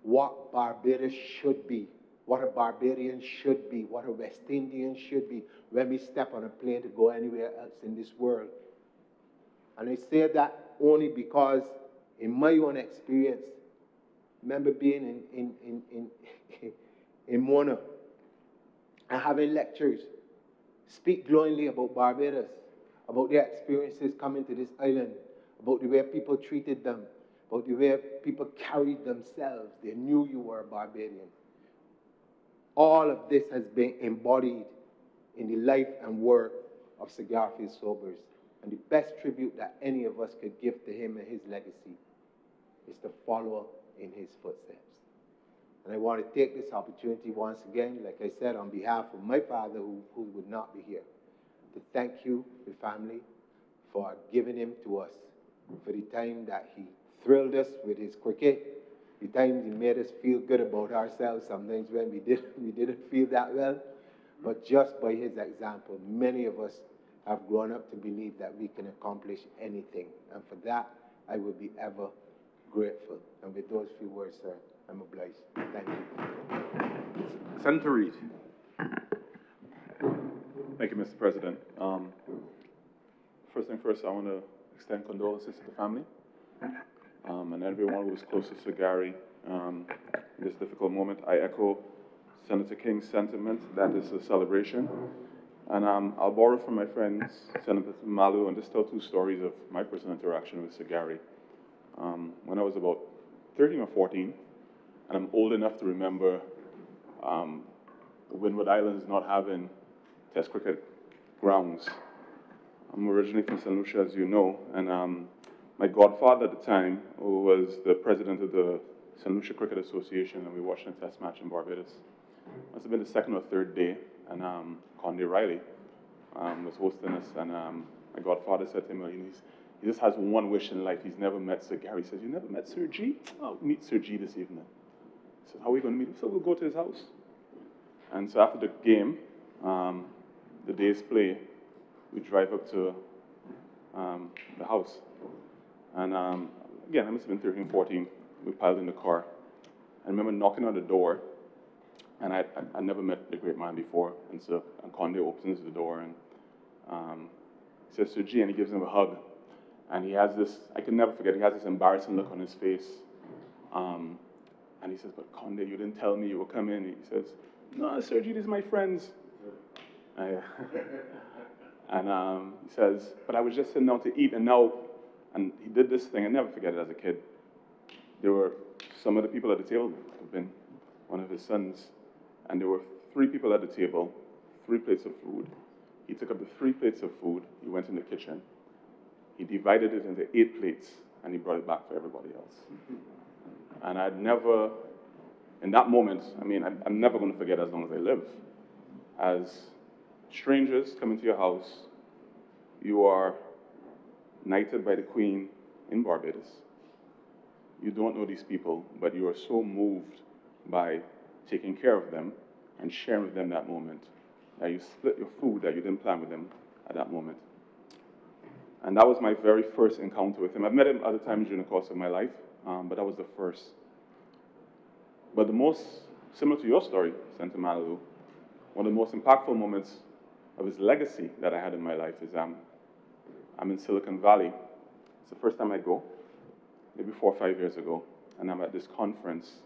what Barbados should be, what a Barbadian should be, what a West Indian should be when we step on a plane to go anywhere else in this world. And I say that only because, in my own experience, remember being in Mona and having lectures speak glowingly about Barbados, about their experiences coming to this island, about the way people treated them, about the way people carried themselves. They knew you were a Barbadian. All of this has been embodied in the life and work of Sir Garfield Sobers. And the best tribute that any of us could give to him and his legacy is to follow in his footsteps. And I want to take this opportunity once again, like I said, on behalf of my father, who would not be here, to thank you, the family, for giving him to us, for the time that he thrilled us with his cricket, the times he made us feel good about ourselves, sometimes when we didn't feel that well. But just by his example, many of us have grown up to believe that we can accomplish anything. And for that, I will be ever grateful. And with those few words, sir, I'm obliged. Thank you. Senator Reid. Thank you, Mr. President. First thing first, I want to extend condolences to the family and everyone who was closest to Gary in this difficult moment. I echo Senator King's sentiment that this is a celebration. And I'll borrow from my friends, Senator Malu, and just tell two stories of my personal interaction with Sir Gary. When I was about 13 or 14, and I'm old enough to remember Windward Islands not having Test cricket grounds. I'm originally from St. Lucia, as you know, and my godfather at the time, who was the president of the St. Lucia Cricket Association, and we were watching a Test match in Barbados. Must have been the second or third day, and Conde Riley was hosting us, and my godfather said to him, he just has one wish in life. He's never met Sir Gary. He says, "You never met Sir G? I'll meet Sir G this evening." He said, "How are we going to meet him?" So we'll go to his house. And so after the game, the day's play, we drive up to the house. And again, I must have been 13, 14. We piled in the car. I remember knocking on the door, and I never met the great man before. And so Conde opens the door and he says, "Sir G," and he gives him a hug. And he has this, I can never forget, he has this embarrassing look on his face. And he says, "But Conde, you didn't tell me you were coming." He says, "No, Sir G, these are my friends." And he says, "But I was just sitting down to eat, and now," and he did this thing, I never forget it as a kid. There were some of the people at the table, might have been one of his sons, and there were 3 people at the table, 3 plates of food. He took up the 3 plates of food, he went in the kitchen, he divided it into 8 plates, and he brought it back for everybody else. And I'd never, in that moment, I mean, I'm never going to forget as long as I live. As strangers come into your house, you are knighted by the Queen in Barbados. You don't know these people, but you are so moved by taking care of them and sharing with them that moment that you split your food that you didn't plan with them at that moment. And that was my very first encounter with him. I've met him other times during the course of my life, but that was the first. But the most, similar to your story, Senator Malibu, one of the most impactful moments of his legacy that I had in my life is I'm in Silicon Valley. It's the first time I go, maybe 4 or 5 years ago, and I'm at this conference,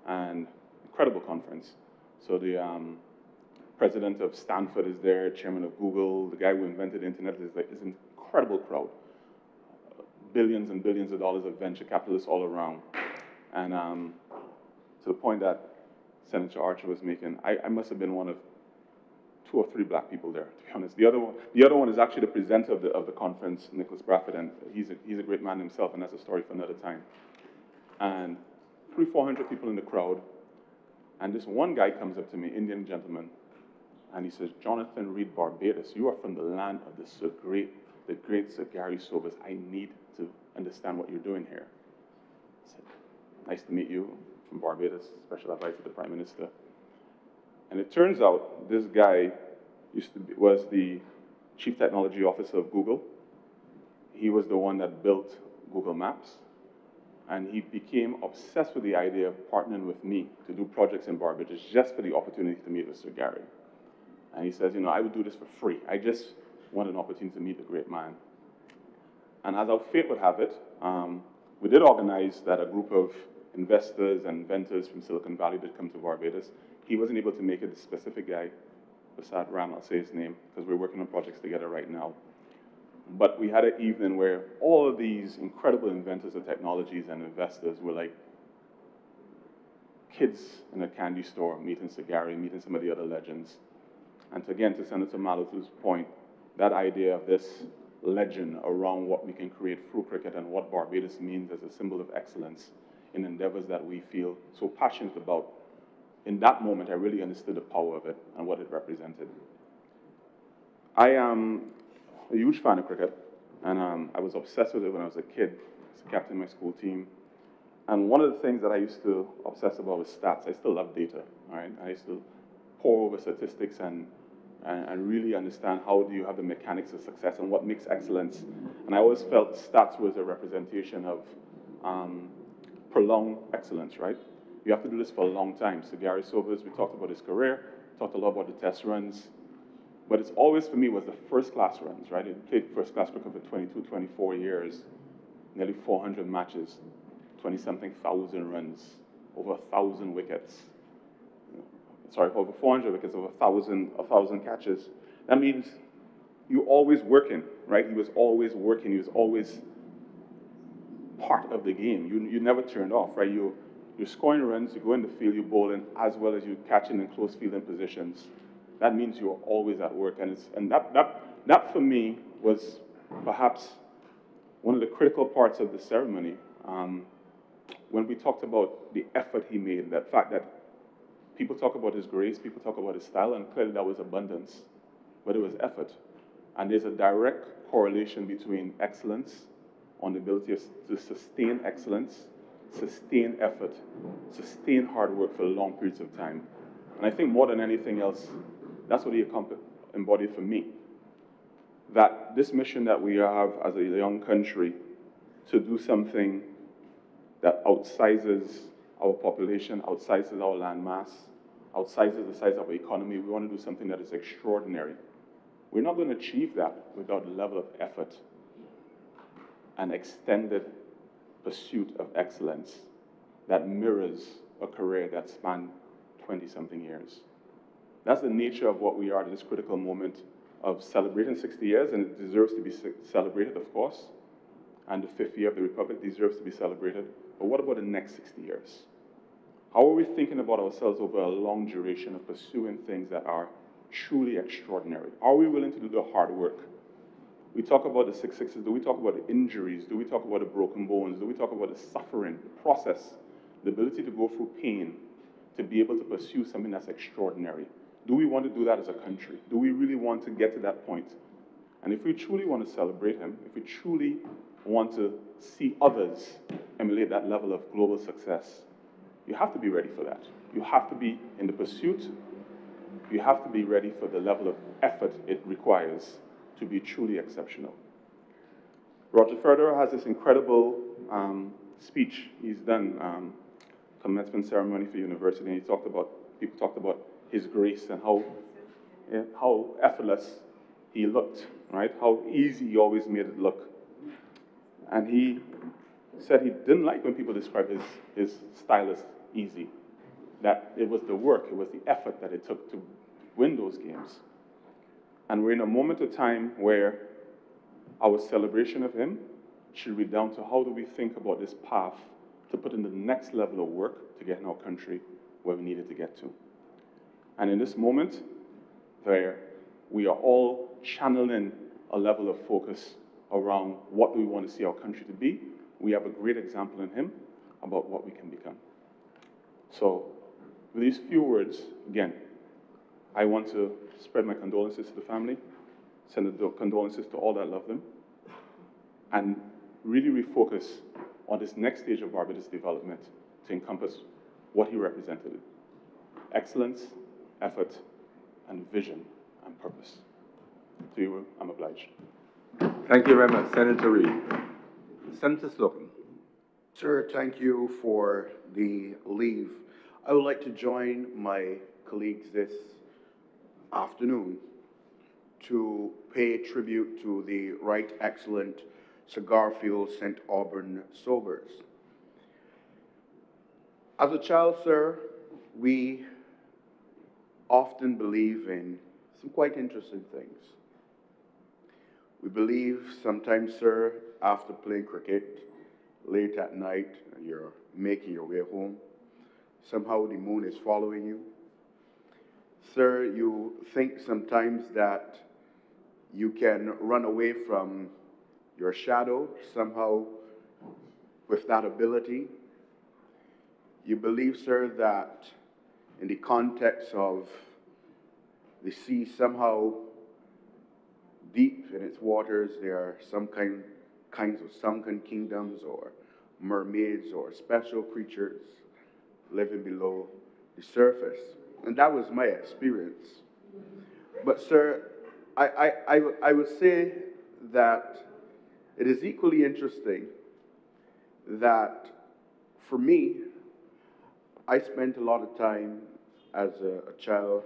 an incredible conference. So the president of Stanford is there, chairman of Google, the guy who invented the internet is like this incredible crowd. Billions and billions of dollars of venture capitalists all around. And to the point that Senator Archer was making, I must have been one of 2 or 3 black people there, to be honest. The other one is actually the presenter of the conference, Nicholas Bradford, and he's a great man himself, and that's a story for another time. And 300-400 people in the crowd, And this one guy comes up to me, Indian gentleman, and he says, Jonathan Reed Barbados, you are from the land of the great Sir Gary Sobers. I need to understand what you're doing here. I said, nice to meet you, from Barbados, special advisor to the Prime Minister. And it turns out this guy was the Chief Technology Officer of Google. He was the one that built Google Maps. And he became obsessed with the idea of partnering with me to do projects in Barbados just for the opportunity to meet with Sir Gary. And he says, I would do this for free. I just want an opportunity to meet the great man. And as our fate would have it, we did organize that a group of investors and inventors from Silicon Valley did come to Barbados. He wasn't able to make it, the specific guy, Basad Ram, I'll say his name, because we're working on projects together right now. But we had an evening where all of these incredible inventors of technologies and investors were like kids in a candy store meeting Sir Gary, meeting some of the other legends. And again, to Senator Malatu's point, that idea of this legend around what we can create through cricket and what Barbados means as a symbol of excellence in endeavors that we feel so passionate about. In that moment, I really understood the power of it and what it represented. I am a huge fan of cricket, and I was obsessed with it when I was a kid. I was captain of my school team. And one of the things that I used to obsess about was stats. I still love data, all right? I used to pore over statistics and really understand how do you have the mechanics of success and what makes excellence. And I always felt stats was a representation of prolonged excellence, right? You have to do this for a long time. So Gary Sobers, we talked about his career, talked a lot about the test runs, but it's always, for me, was the first-class runs, right? He played first-class cricket for 22, 24 years, nearly 400 matches, 20-something thousand runs, over 1,000 wickets. Sorry, over 400 wickets, over 1,000 catches. That means you're always working, right? He was always working. He was always part of the game. You never turned off, right? You're scoring runs, you go in the field, you're bowling, as well as you're catching in close fielding positions. That means you're always at work. And that for me was perhaps one of the critical parts of the ceremony. When we talked about the effort he made, that fact that people talk about his grace, people talk about his style, and clearly that was abundance, but it was effort. And there's a direct correlation between excellence, on the ability to sustain excellence, sustain effort, sustain hard work for long periods of time. And I think more than anything else, that's what he embodied for me. That this mission that we have as a young country to do something that outsizes our population, outsizes our land mass, outsizes the size of our economy, we want to do something that is extraordinary. We're not going to achieve that without a level of effort and extended pursuit of excellence that mirrors a career that spanned 20-something years. That's the nature of what we are at this critical moment of celebrating 60 years, and it deserves to be celebrated, of course, and the 5th year of the Republic deserves to be celebrated. But what about the next 60 years? How are we thinking about ourselves over a long duration of pursuing things that are truly extraordinary? Are we willing to do the hard work? We talk about the 6 sixes. Do we talk about the injuries? Do we talk about the broken bones? Do we talk about the suffering, the process, the ability to go through pain to be able to pursue something that's extraordinary? Do we want to do that as a country? Do we really want to get to that point? And if we truly want to celebrate him, if we truly want to see others emulate that level of global success, you have to be ready for that. You have to be in the pursuit. You have to be ready for the level of effort it requires to be truly exceptional. Roger Federer has this incredible speech he's done, commencement ceremony for university, and people talked about his grace and how effortless he looked, right? How easy he always made it look. And he said he didn't like when people described his style as easy, that it was the work, it was the effort that it took to win those games. And we're in a moment of time where our celebration of him should be down to how do we think about this path to put in the next level of work to get in our country where we need it to get to. And in this moment, where we are all channeling a level of focus around what we want to see our country to be, we have a great example in him about what we can become. So With these few words, again, I want to spread my condolences to the family, send the condolences to all that love them, and really refocus on this next stage of Barbados development to encompass what he represented: excellence, effort, and vision and purpose. To you, I'm obliged. Thank you very much, Senator Reid. Senator Slocum. Sir, thank you for the leave. I would like to join my colleagues this afternoon to pay tribute to the Right Excellent Cigar Fuel St. Auburn Sobers. As a child, sir, we often believe in some quite interesting things. We believe sometimes, sir, after playing cricket late at night and you're making your way home, somehow the moon is following you. Sir, you think sometimes that you can run away from your shadow somehow with that ability. You believe, sir, that in the context of the sea, somehow deep in its waters, there are some kinds of sunken kingdoms or mermaids or special creatures living below the surface. And that was my experience. But, sir, I would say that it is equally interesting that for me, I spent a lot of time as a child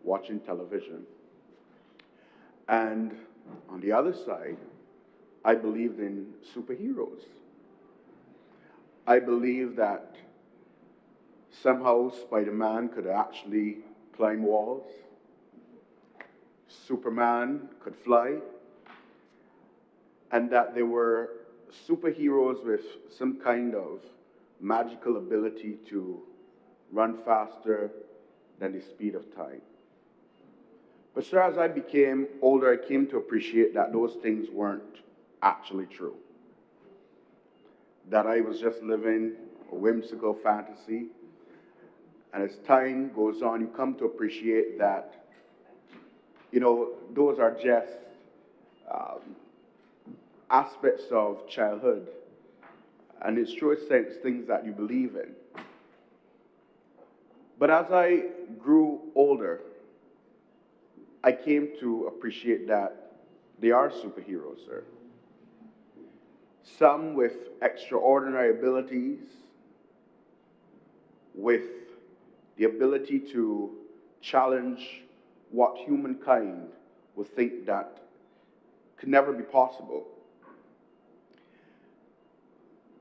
watching television. And on the other side, I believed in superheroes. I believed that somehow Spider-Man could actually climb walls. Superman could fly. And that there were superheroes with some kind of magical ability to run faster than the speed of time. But sir, as I became older, I came to appreciate that those things weren't actually true. That I was just living a whimsical fantasy. And as time goes on, you come to appreciate that, those are just aspects of childhood. And it's true sense things that you believe in. But as I grew older, I came to appreciate that they are superheroes, sir. Some with extraordinary abilities, with the ability to challenge what humankind would think that could never be possible.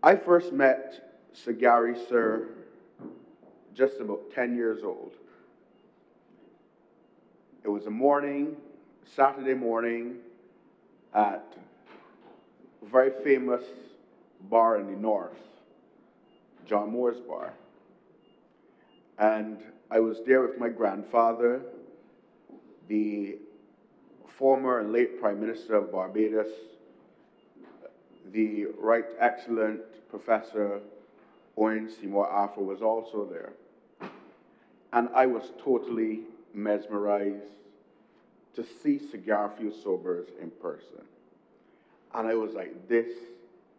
I first met Sagari, sir, just about 10 years old. It was a Saturday morning, at a very famous bar in the north, John Moore's Bar. And I was there with my grandfather, the former and late Prime Minister of Barbados, the Right Excellent Professor Owen Seymour Afro was also there. And I was totally mesmerized to see Cigar Fuel Sobers in person. And I was like, this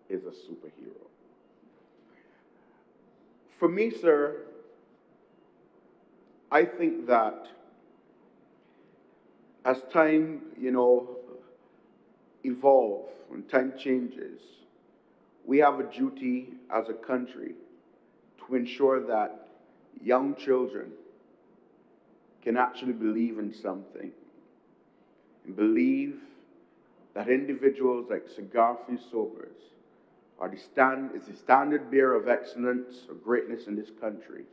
is a superhero. For me, sir, I think that as time, evolves, when time changes, we have a duty as a country to ensure that young children can actually believe in something and believe that individuals like Cigar Fuel Sobers is the standard bearer of excellence or greatness in this country.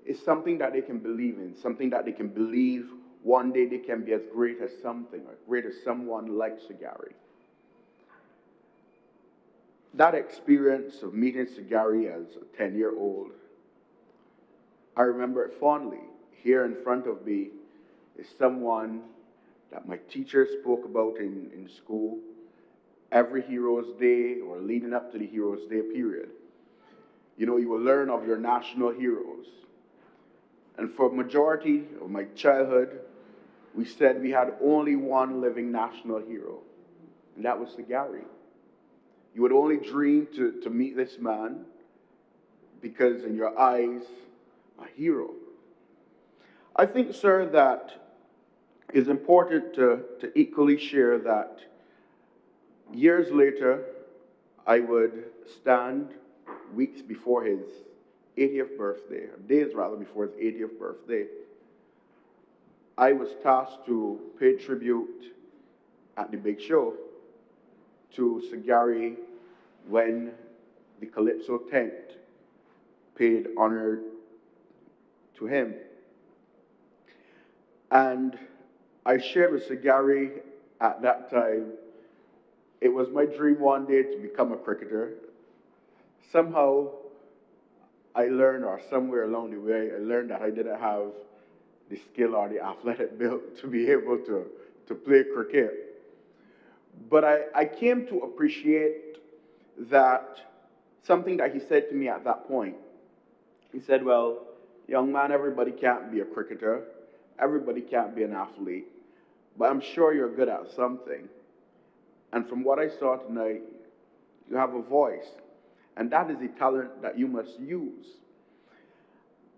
It's something that they can believe in, something that they can believe one day they can be as great as something, or great as someone like Sagari. That experience of meeting Sagari as a 10-year-old, I remember it fondly. Here in front of me is someone that my teacher spoke about in school every Heroes Day or leading up to the Heroes Day period. You will learn of your national heroes. And for majority of my childhood, we said we had only one living national hero, and that was Gary. You would only dream to meet this man because in your eyes, a hero. I think, sir, that it's important to equally share that years later, I would stand weeks before his 80th birthday, or days rather before his 80th birthday. I was tasked to pay tribute at the big show to Gary when the Calypso tent paid honor to him. And I shared with Gary at that time, it was my dream one day to become a cricketer. Somehow I learned, or somewhere along the way, I learned that I didn't have the skill or the athletic build to be able to play cricket. But I came to appreciate that something that he said to me at that point. He said, well, young man, everybody can't be a cricketer. Everybody can't be an athlete. But I'm sure you're good at something. And from what I saw tonight, you have a voice. And that is a talent that you must use.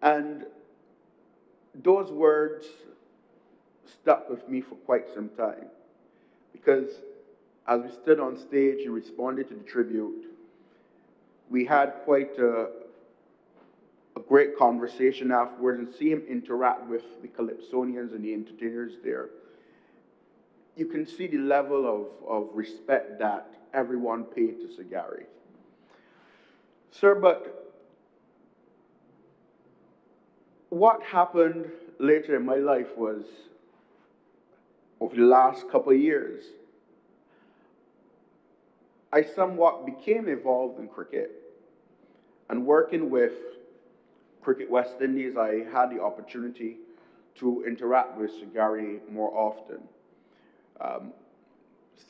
And those words stuck with me for quite some time. Because as we stood on stage, he responded to the tribute. We had quite a great conversation afterwards, and see him interact with the Calypsonians and the entertainers there. You can see the level of respect that everyone paid to Gary. Sir, but what happened later in my life was, over the last couple of years, I somewhat became involved in cricket. And working with Cricket West Indies, I had the opportunity to interact with Gary more often.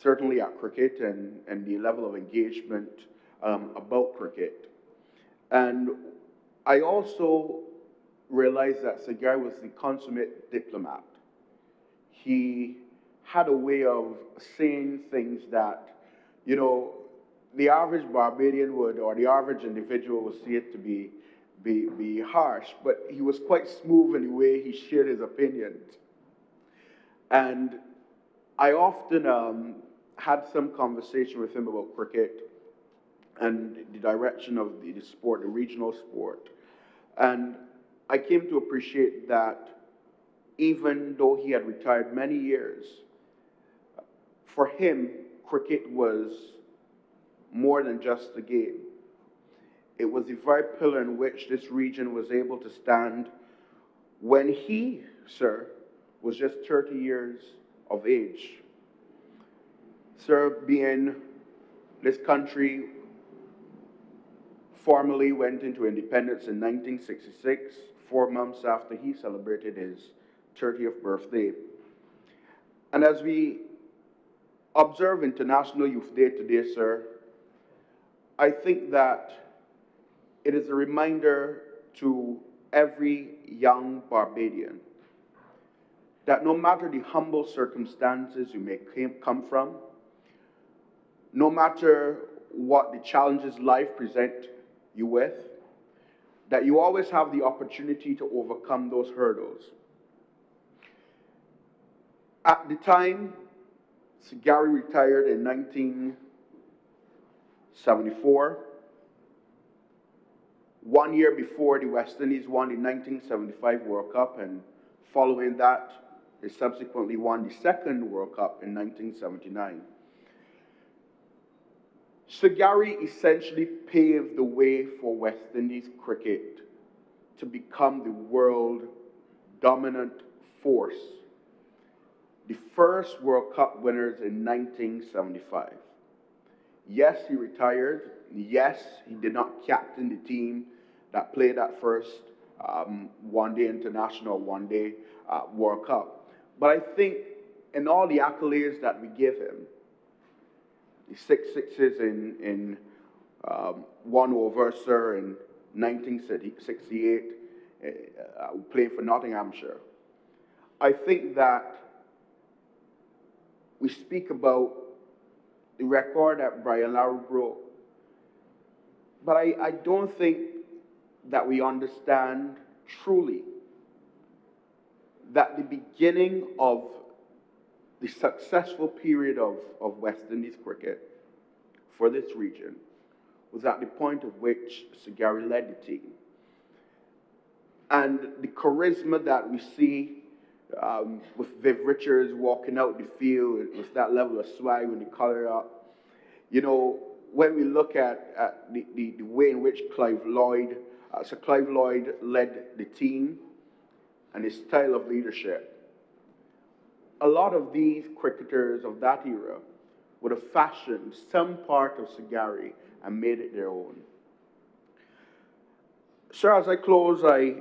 Certainly at cricket and the level of engagement about cricket. And I also realized that Gary was the consummate diplomat. He had a way of saying things that, you know, the average Barbadian would, or the average individual would see it to be harsh, but he was quite smooth in the way he shared his opinions. And I often had some conversation with him about cricket and the direction of the sport, the regional sport. And I came to appreciate that even though he had retired many years, for him, cricket was more than just a game. It was the very pillar in which this region was able to stand when he, sir, was just 30 years of age. Sir, being this country formally went into independence in 1966, 4 months after he celebrated his 30th birthday. And as we observe International Youth Day today, sir, I think that it is a reminder to every young Barbadian that no matter the humble circumstances you may come from, no matter what the challenges life present you with, that you always have the opportunity to overcome those hurdles. At the time, Gary retired in 1974. 1 year before the West Indies won the 1975 World Cup, and following that, they subsequently won the second World Cup in 1979. Gary essentially paved the way for West Indies cricket to become the world dominant force. The first World Cup winners in 1975. Yes, he retired. Yes, he did not captain the team that played that first one-day international, one-day World Cup. But I think in all the accolades that we give him, the 6 sixes in 1 over, sir, in 1968, playing for Nottinghamshire. I think that we speak about the record that Brian Lara broke, but I don't think that we understand truly that the beginning of the successful period of West Indies cricket for this region was at the point of which Sagari led the team. And the charisma that we see with Viv Richards walking out the field with that level of swag when they color up, you know, when we look at the way in which Clive Lloyd led the team and his style of leadership, a lot of these cricketers of that era would have fashioned some part of Sagari and made it their own. Sir, as I close, I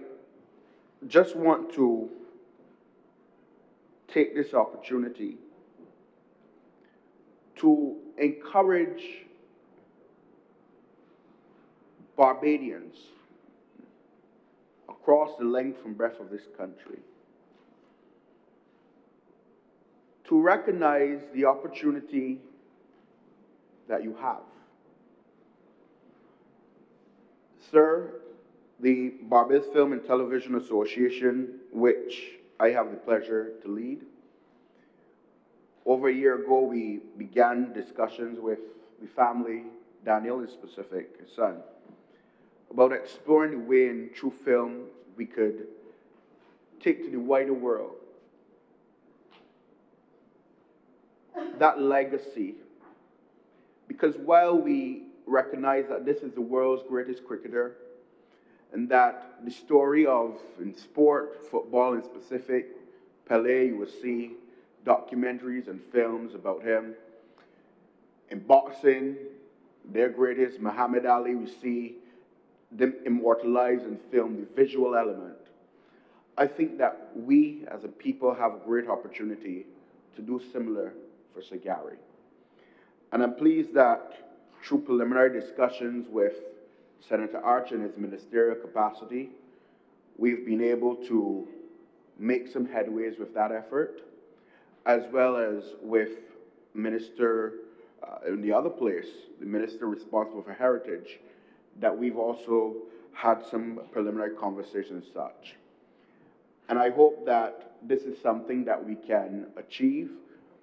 just want to take this opportunity to encourage Barbadians across the length and breadth of this country to recognize the opportunity that you have. Sir, the Barbados Film and Television Association, which I have the pleasure to lead, over a year ago we began discussions with the family, Daniel in specific, his son, about exploring the way in true film we could take to the wider world that legacy. Because while we recognize that this is the world's greatest cricketer, and that the story of, in sport, football in specific, Pelé, you will see documentaries and films about him. In boxing, their greatest, Muhammad Ali, we see them immortalized in film, the visual element. I think that we as a people have a great opportunity to do similar for Sagari. And I'm pleased that through preliminary discussions with Senator Arch in his ministerial capacity, we've been able to make some headways with that effort, as well as with Minister in the other place, the Minister responsible for heritage, that we've also had some preliminary conversations and such. And I hope that this is something that we can achieve,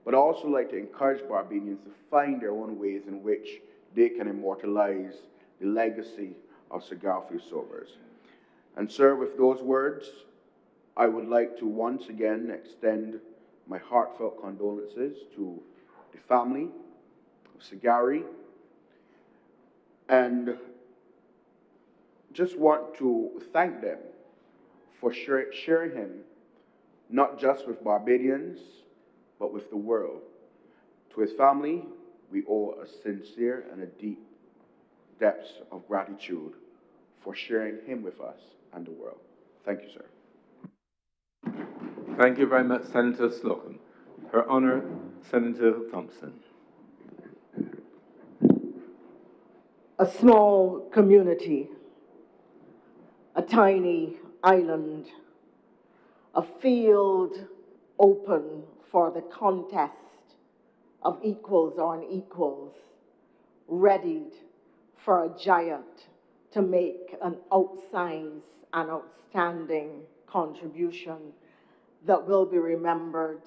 but I also like to encourage Barbadians to find their own ways in which they can immortalize the legacy of Sir Garfield Sobers. And sir, with those words, I would like to once again extend my heartfelt condolences to the family of Sagari, and just want to thank them for sharing him, not just with Barbadians, but with the world. To his family, we owe a sincere and a deep depths of gratitude for sharing him with us and the world. Thank you, sir. Thank you very much, Senator Slocum. Her Honor, Senator Thompson. A small community, a tiny island, a field open for the contest of equals on equals, readied for a giant to make an outsized and outstanding contribution that will be remembered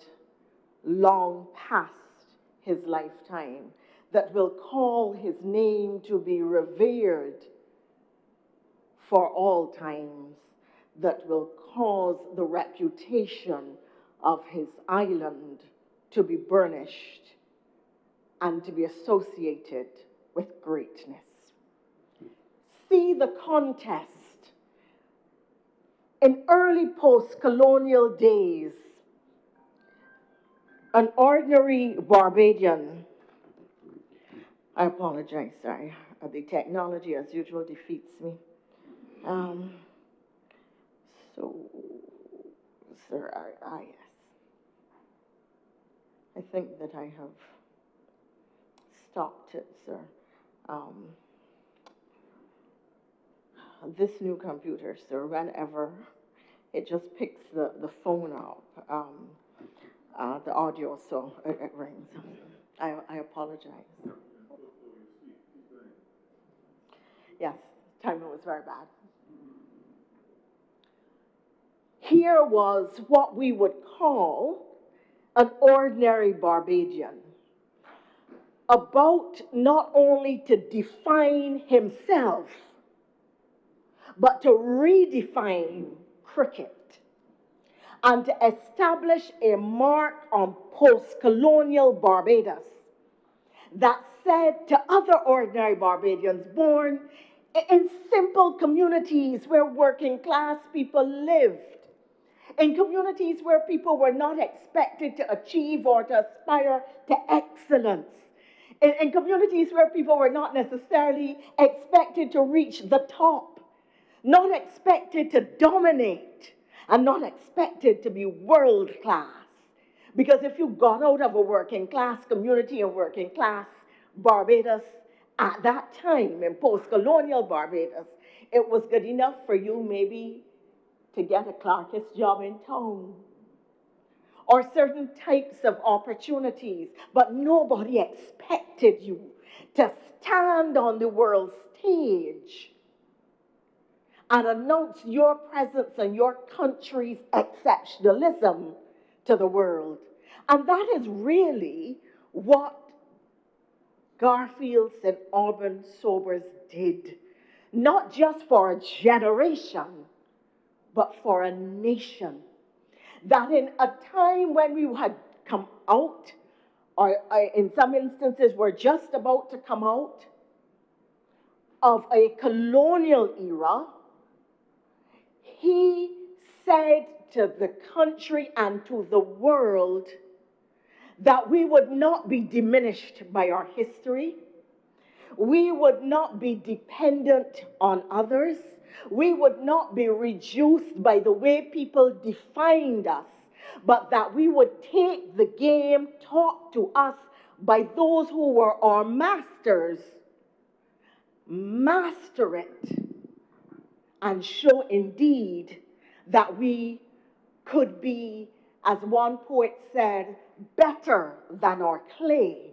long past his lifetime, that will call his name to be revered for all times, that will cause the reputation of his island to be burnished and to be associated with greatness. See the contest. In early post-colonial days, an ordinary Barbadian, I apologize, sorry, the technology as usual defeats me. Sir, yes. I think that I have stopped it, sir. this new computer, sir, whenever it just picks the phone up, the audio, so it rings. I apologize. Yes, timing was very bad. Here was what we would call an ordinary Barbadian, about not only to define himself, but to redefine cricket and to establish a mark on post-colonial Barbados that said to other ordinary Barbadians born in simple communities where working class people lived, in communities where people were not expected to achieve or to aspire to excellence, in communities where people were not necessarily expected to reach the top, not expected to dominate, and not expected to be world class. Because if you got out of a working class community and working class Barbados at that time, in post-colonial Barbados, it was good enough for you maybe to get a clerk's job in town or certain types of opportunities, but nobody expected you to stand on the world stage and announce your presence and your country's exceptionalism to the world. And that is really what Garfield St. Alban Sobers did, not just for a generation, but for a nation. That in a time when we had come out, or in some instances were just about to come out of a colonial era, he said to the country and to the world that we would not be diminished by our history. We would not be dependent on others. We would not be reduced by the way people defined us, but that we would take the game taught to us by those who were our masters, master it, and show indeed that we could be, as one poet said, better than our clay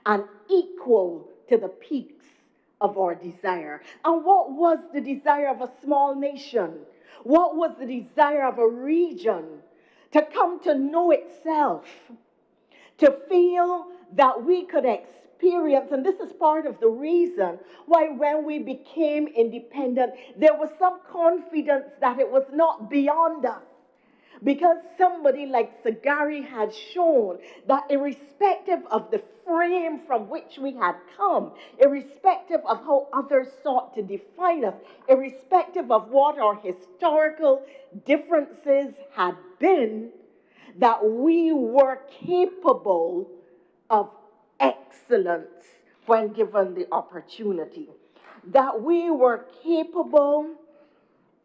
and equal to the peaks of our desire. And what was the desire of a small nation? What was the desire of a region? To come to know itself, to feel that we could experience, and this is part of the reason why when we became independent, there was some confidence that it was not beyond us. Because somebody like Sagari had shown that irrespective of the frame from which we had come, irrespective of how others sought to define us, irrespective of what our historical differences had been, that we were capable of excellence when given the opportunity. That we were capable,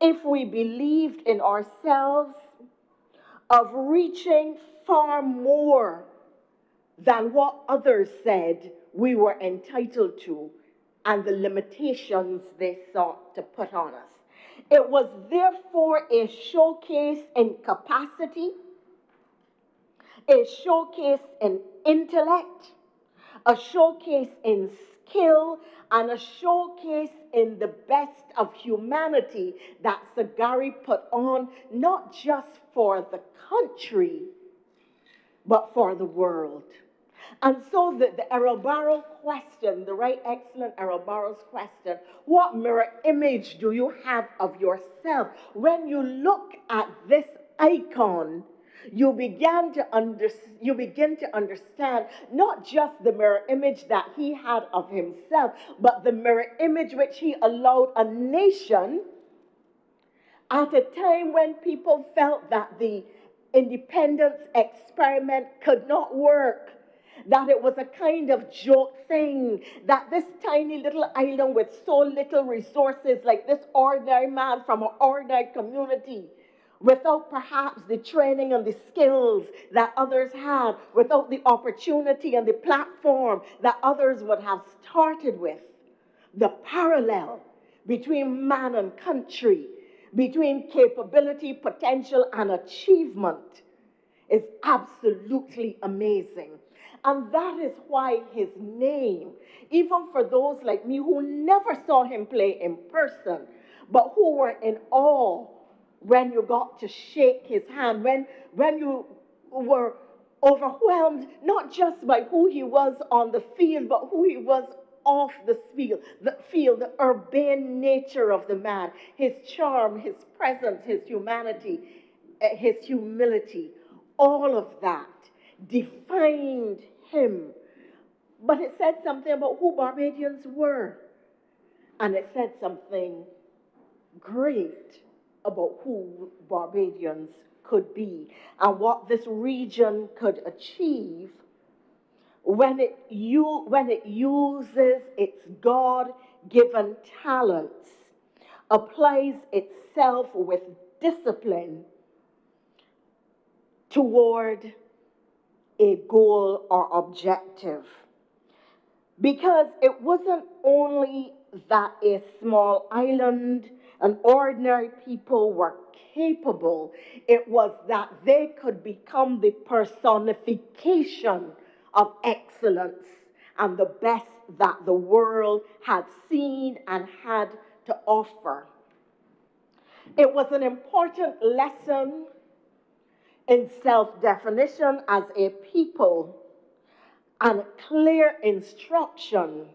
if we believed in ourselves, of reaching far more than what others said we were entitled to and the limitations they sought to put on us. It was therefore a showcase in capacity, a showcase in intellect, a showcase in skill, and a showcase in the best of humanity that Sagari put on, not just for the country, but for the world. And so the Errol Barrow question, the right excellent Errol Barrow's question, what mirror image do you have of yourself? When you look at this icon, you begin to understand not just the mirror image that he had of himself, but the mirror image which he allowed a nation at a time when people felt that the independence experiment could not work, that it was a kind of joke thing, that this tiny little island with so little resources, like this ordinary man from an ordinary community, without perhaps the training and the skills that others had, without the opportunity and the platform that others would have started with, the parallel between man and country, between capability, potential, and achievement is absolutely amazing. And that is why his name, even for those like me who never saw him play in person, but who were in awe when you got to shake his hand, when you were overwhelmed, not just by who he was on the field, but who he was off the urbane nature of the man, his charm, his presence, his humanity, his humility, all of that defined him. But it said something about who Barbadians were, and it said something great about who Barbadians could be and what this region could achieve when it uses its God-given talents, applies itself with discipline toward a goal or objective. Because it wasn't only that a small island and ordinary people were capable, it was that they could become the personification of excellence and the best that the world had seen and had to offer. It was an important lesson in self-definition as a people and clear instruction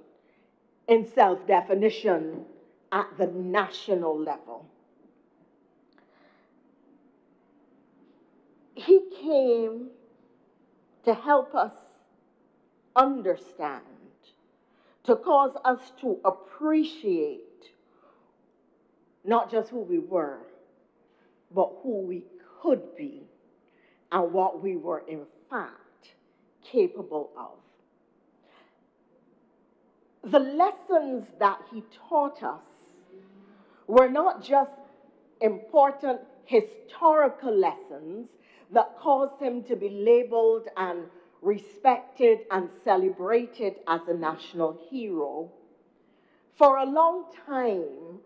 in self-definition at the national level. He came to help us understand, to cause us to appreciate not just who we were, but who we could be and what we were in fact capable of. The lessons that he taught us were not just important historical lessons that caused him to be labeled and respected and celebrated as a national hero. For a long time,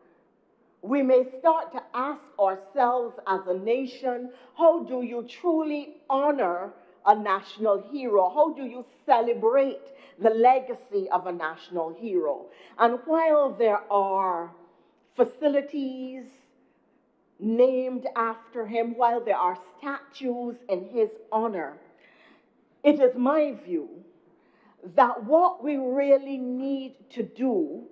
we may start to ask ourselves as a nation, how do you truly honor a national hero? How do you celebrate the legacy of a national hero? And while there are facilities named after him, while there are statues in his honor, it is my view that what we really need to do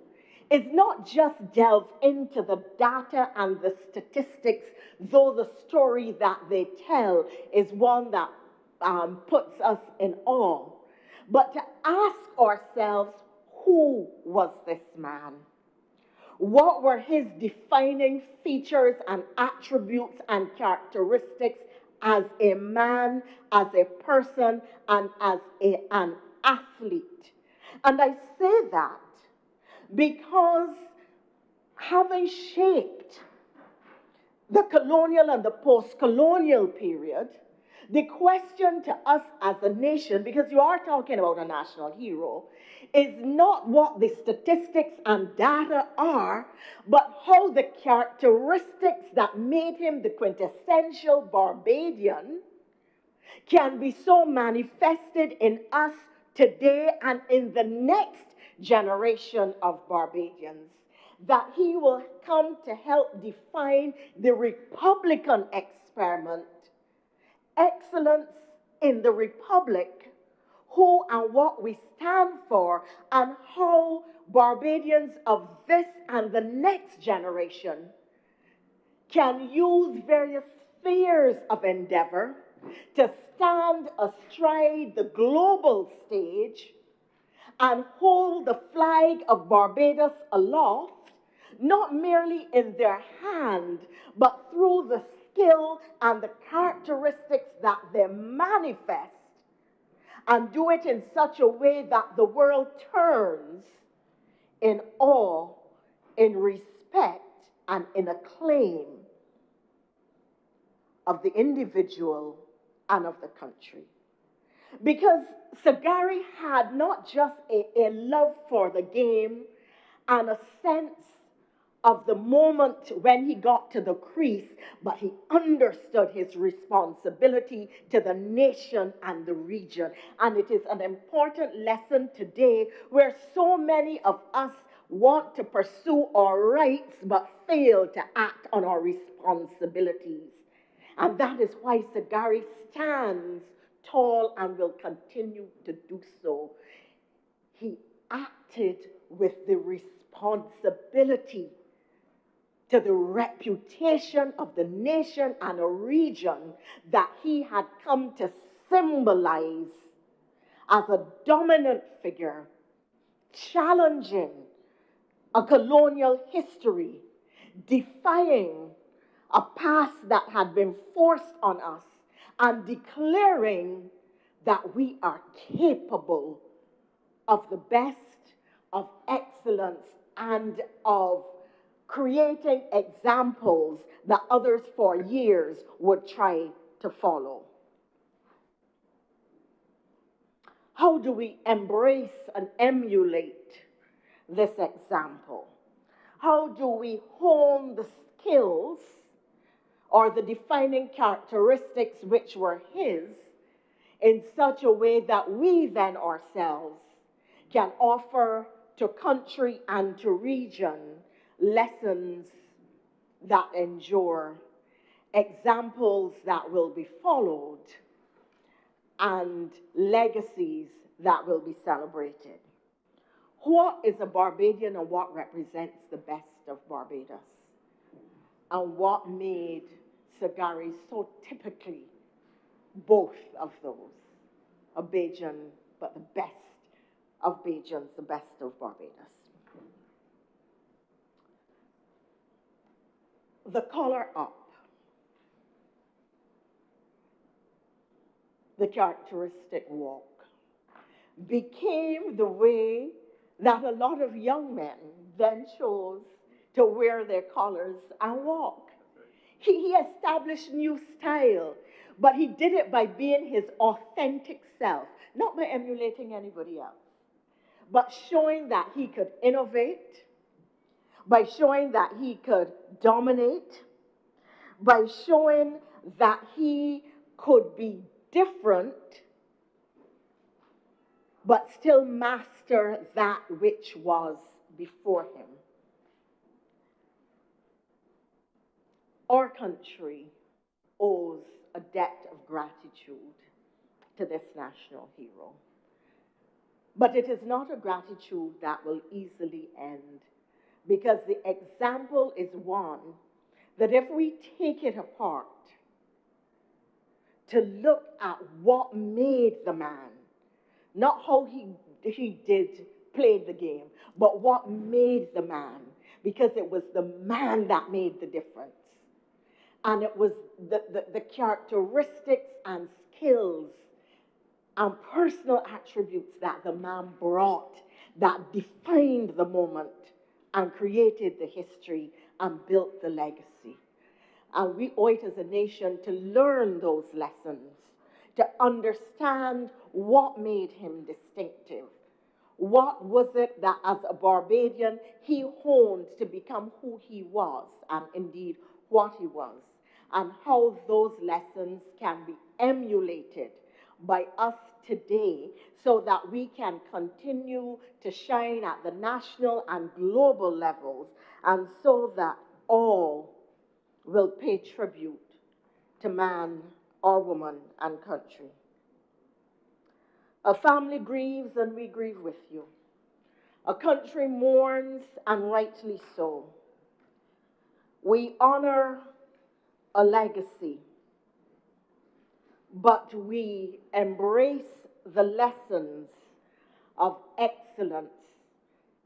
is not just delve into the data and the statistics, though the story that they tell is one that puts us in awe, but to ask ourselves, who was this man? What were his defining features and attributes and characteristics as a man, as a person, and as an athlete? And I say that because having shaped the colonial and the post-colonial period, the question to us as a nation, because you are talking about a national hero, is not what the statistics and data are, but how the characteristics that made him the quintessential Barbadian can be so manifested in us today and in the next generation of Barbadians, that he will come to help define the Republican experiment, excellence in the Republic, who and what we stand for, and how Barbadians of this and the next generation can use various spheres of endeavor to stand astride the global stage and hold the flag of Barbados aloft, not merely in their hand, but through the skill and the characteristics that they manifest, and do it in such a way that the world turns in awe, in respect, and in acclaim of the individual and of the country. Because Sagari had not just a love for the game and a sense of the moment when he got to the crease, but he understood his responsibility to the nation and the region. And it is an important lesson today where so many of us want to pursue our rights but fail to act on our responsibilities. And that is why Sagari stands tall and will continue to do so. He acted with the responsibility to the reputation of the nation and a region that he had come to symbolize as a dominant figure, challenging a colonial history, defying a past that had been forced on us, and declaring that we are capable of the best, of excellence, and of creating examples that others for years would try to follow. How do we embrace and emulate this example? How do we hone the skills or the defining characteristics which were his in such a way that we then ourselves can offer to country and to region lessons that endure, examples that will be followed, and legacies that will be celebrated? What is a Barbadian and what represents the best of Barbados? And what made Sagari so typically both of those? A Bajan, but the best of Bajans, the best of Barbados. The collar up, the characteristic walk, became the way that a lot of young men then chose to wear their collars and walk. He established new style, but he did it by being his authentic self, not by emulating anybody else, but showing that he could innovate, by showing that he could dominate, by showing that he could be different, but still master that which was before him. Our country owes a debt of gratitude to this national hero. But it is not a gratitude that will easily end, because the example is one that if we take it apart to look at what made the man, not how he did play the game, but what made the man, because it was the man that made the difference. And it was the characteristics and skills and personal attributes that the man brought that defined the moment and created the history and built the legacy. And we owe it as a nation to learn those lessons, to understand what made him distinctive. What was it that as a Barbadian he honed to become who he was, and indeed what he was, and how those lessons can be emulated by us today so that we can continue to shine at the national and global levels, and so that all will pay tribute to man or woman and country. A family grieves and we grieve with you. A country mourns, and rightly so. We honor a legacy, but we embrace the lessons of excellence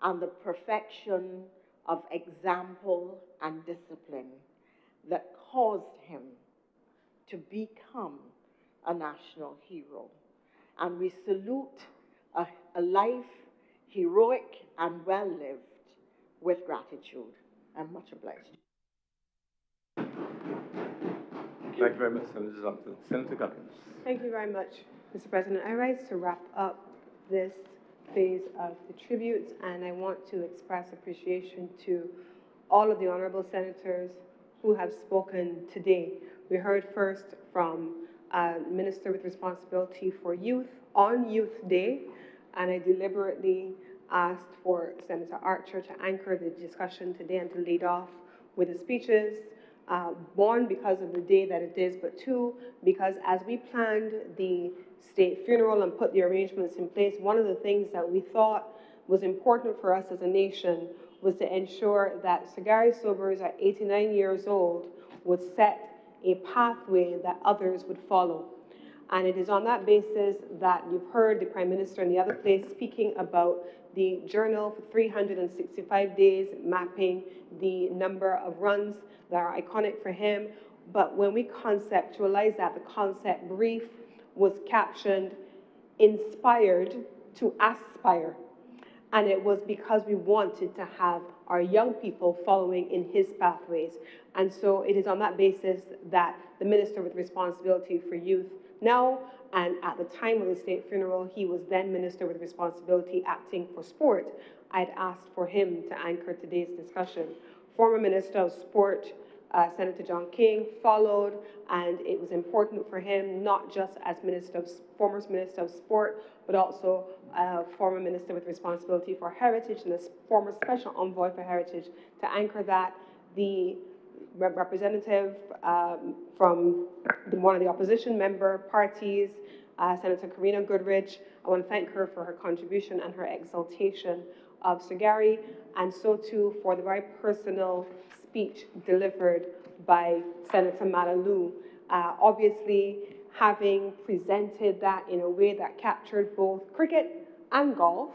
and the perfection of example and discipline that caused him to become a national hero. And we salute a life heroic and well lived with gratitude. I'm much obliged. Thank you very much, Senator Johnson. Senator Cummings. Thank you very much, Mr. President. I rise to wrap up this phase of the tributes, and I want to express appreciation to all of the honourable senators who have spoken today. We heard first from Minister with responsibility for youth on Youth Day, and I deliberately asked for Senator Archer to anchor the discussion today and to lead off with the speeches. One, because of the day that it is, but two, because as we planned the state funeral and put the arrangements in place, one of the things that we thought was important for us as a nation was to ensure that Sagari Sobers at 89 years old would set a pathway that others would follow. And it is on that basis that you've heard the Prime Minister in the other place speaking about the journal for 365 days, mapping the number of runs that are iconic for him. But when we conceptualized that, the concept brief was captioned, inspired to aspire. And it was because we wanted to have our young people following in his pathways. And so it is on that basis that the Minister with responsibility for youth now, and at the time of the state funeral, he was then Minister with responsibility acting for sport. I'd asked for him to anchor today's discussion. Former Minister of Sport, Senator John King, followed, and it was important for him, not just as former Minister of Sport, but also former Minister with responsibility for heritage and a former Special Envoy for Heritage, to anchor that. The representative from one of the opposition member parties, Senator Karina Goodrich, I want to thank her for her contribution and her exaltation of Sagari, and so too for the very personal speech delivered by Senator Malalu. Obviously, having presented that in a way that captured both cricket and golf,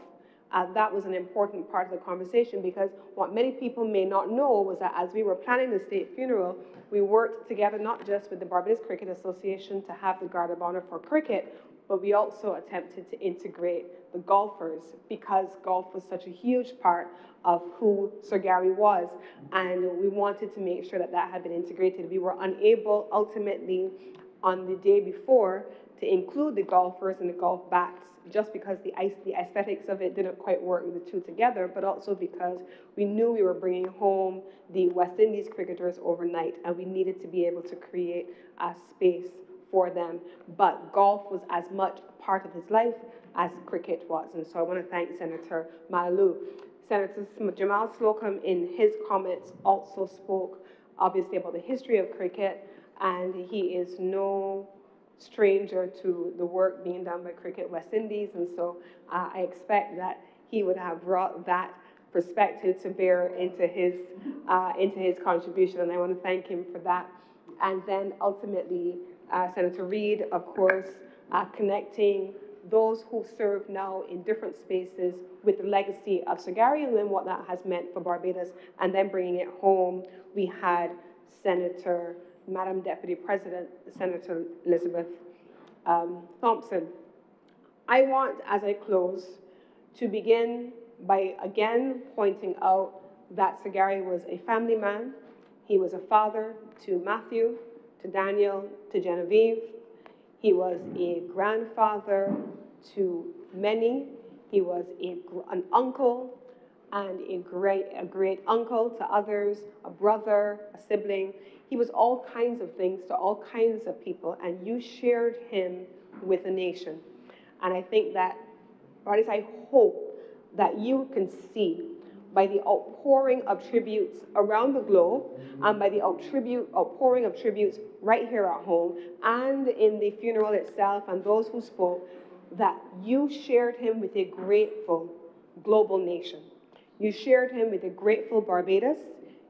that was an important part of the conversation, because what many people may not know was that as we were planning the state funeral, we worked together not just with the Barbados Cricket Association to have the Guard of Honour for cricket, but we also attempted to integrate the golfers, because golf was such a huge part of who Sir Gary was, and we wanted to make sure that that had been integrated. We were unable ultimately on the day before to include the golfers and the golf bats, just because the aesthetics of it didn't quite work with the two together, but also because we knew we were bringing home the West Indies cricketers overnight, and we needed to be able to create a space for them. But golf was as much a part of his life as cricket was, and so I want to thank Senator Malalu. Senator Jamal Slocum, in his comments, also spoke obviously about the history of cricket, and he is no stranger to the work being done by Cricket West Indies, and so I expect that he would have brought that perspective to bear into his contribution, and I want to thank him for that. And then ultimately, Senator Reid, of course, connecting those who serve now in different spaces with the legacy of Sagari and then what that has meant for Barbados, and then bringing it home. We had Senator, Madam Deputy President, Senator Elizabeth Thompson. I want, as I close, to begin by again pointing out that Sagari was a family man. He was a father to Matthew, to Daniel, to Genevieve. He was a grandfather to many. He was an uncle and a great uncle to others, a brother, a sibling. He was all kinds of things to all kinds of people, and you shared him with a nation. And I think that, or at least I hope that you can see by the outpouring of tributes around the globe, and by the outpouring of tributes right here at home, and in the funeral itself, and those who spoke, that you shared him with a grateful global nation. You shared him with a grateful Barbados.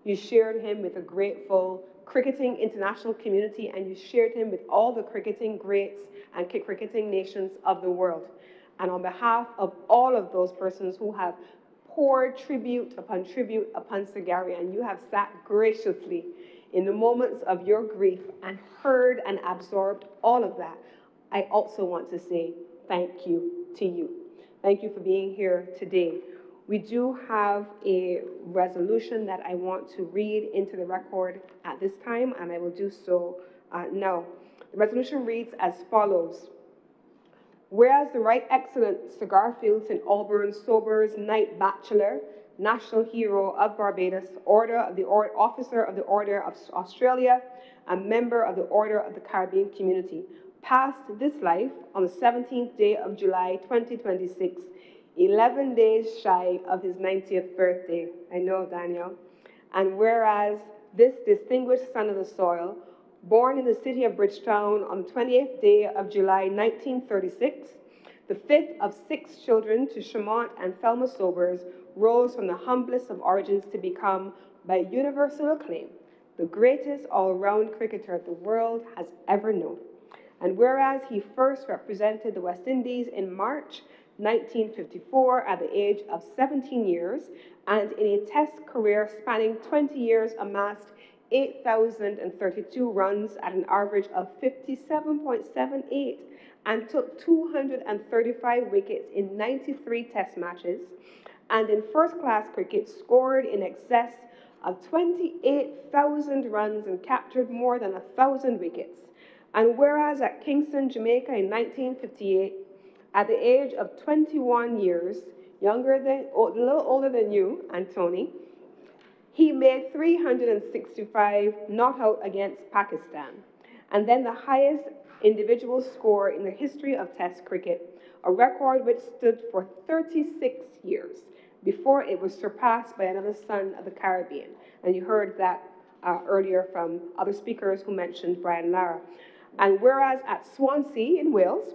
You shared him with a grateful cricketing international community, and you shared him with all the cricketing greats and cricketing nations of the world. And on behalf of all of those persons who have poured tribute upon Sagari, and you have sat graciously in the moments of your grief and heard and absorbed all of that, I also want to say thank you to you. Thank you for being here today. We do have a resolution that I want to read into the record at this time, and I will do so now. The resolution reads as follows. Whereas the Right Excellent Sir Garfield St. Alban Sobers Knight Bachelor National Hero of Barbados, Officer of the Order of Australia, and member of the Order of the Caribbean Community, passed this life on the 17th day of July 2026, 11 days shy of his 90th birthday. I know, Daniel. And whereas this distinguished son of the soil, born in the city of Bridgetown on the 28th day of July 1936, the fifth of 6 children to Shamont and Thelma Sobers, rose from the humblest of origins to become, by universal acclaim, the greatest all-round cricketer the world has ever known. And whereas he first represented the West Indies in March 1954 at the age of 17 years, and in a test career spanning 20 years amassed 8,032 runs at an average of 57.78 and took 235 wickets in 93 test matches, and in first-class cricket scored in excess of 28,000 runs and captured more than 1,000 wickets. And whereas at Kingston, Jamaica in 1958, at the age of 21 years, a little older than you, Anthony, he made 365 not out against Pakistan, and then the highest individual score in the history of Test cricket, a record which stood for 36 years before it was surpassed by another son of the Caribbean. And you heard that earlier from other speakers who mentioned Brian Lara. And whereas at Swansea in Wales,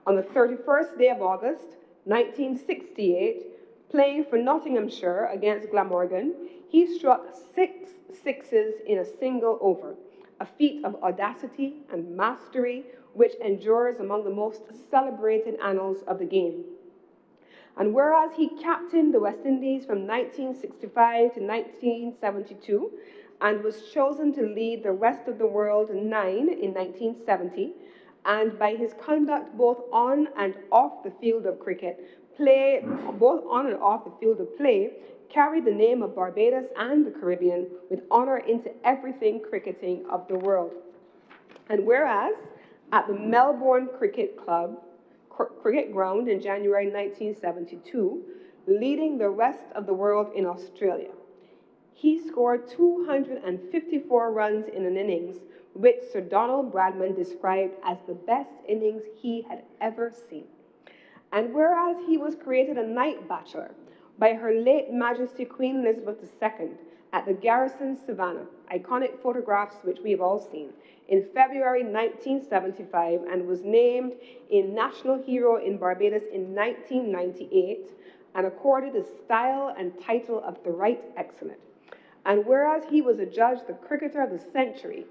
on the 31st day of August, 1968, playing for Nottinghamshire against Glamorgan, he struck 6 sixes in a single over, a feat of audacity and mastery which endures among the most celebrated annals of the game. And whereas he captained the West Indies from 1965 to 1972 and was chosen to lead the Rest of the World 9 in 1970, and by his conduct both on and off the field of cricket, carried the name of Barbados and the Caribbean with honor into everything cricketing of the world. And whereas at the Melbourne Cricket Club cricket ground in January 1972, leading the Rest of the World in Australia, he scored 254 runs in an innings, which Sir Donald Bradman described as the best innings he had ever seen. And whereas he was created a Knight Bachelor by Her late Majesty Queen Elizabeth II at the Garrison Savannah, iconic photographs which we have all seen, in February 1975, and was named a National Hero in Barbados in 1998, and accorded the style and title of the Right Excellent. And whereas he was adjudged the Cricketer of the Century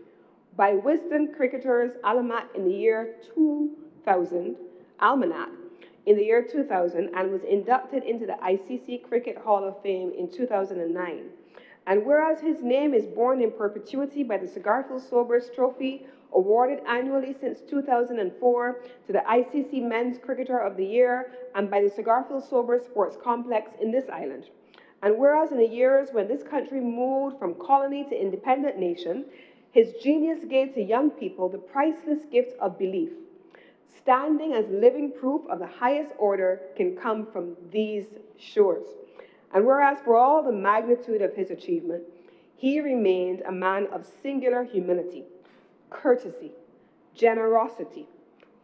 by Wisden Cricketers Almanac in the year 2000, and was inducted into the ICC Cricket Hall of Fame in 2009. And whereas his name is borne in perpetuity by the Sir Garfield Sobers Trophy, awarded annually since 2004 to the ICC Men's Cricketer of the Year, and by the Sir Garfield Sobers Sports Complex in this island. And whereas in the years when this country moved from colony to independent nation, his genius gave to young people the priceless gift of belief, standing as living proof of the highest order can come from these shores. And whereas for all the magnitude of his achievement, he remained a man of singular humility, courtesy, generosity,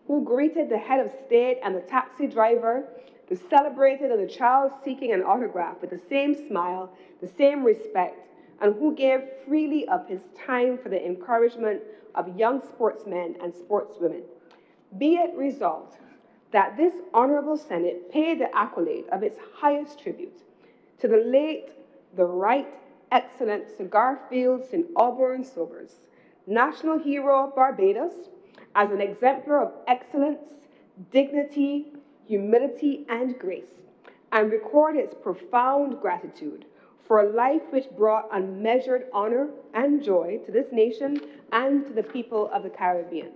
who greeted the head of state and the taxi driver, the celebrated and the child seeking an autograph with the same smile, the same respect, and who gave freely of his time for the encouragement of young sportsmen and sportswomen. Be it resolved that this Honourable Senate pay the accolade of its highest tribute to the late, the Right Excellent Sir Garfield St. Auburn Sobers, National Hero of Barbados, as an exemplar of excellence, dignity, humility, and grace, and record its profound gratitude for a life which brought unmeasured honor and joy to this nation and to the people of the Caribbean.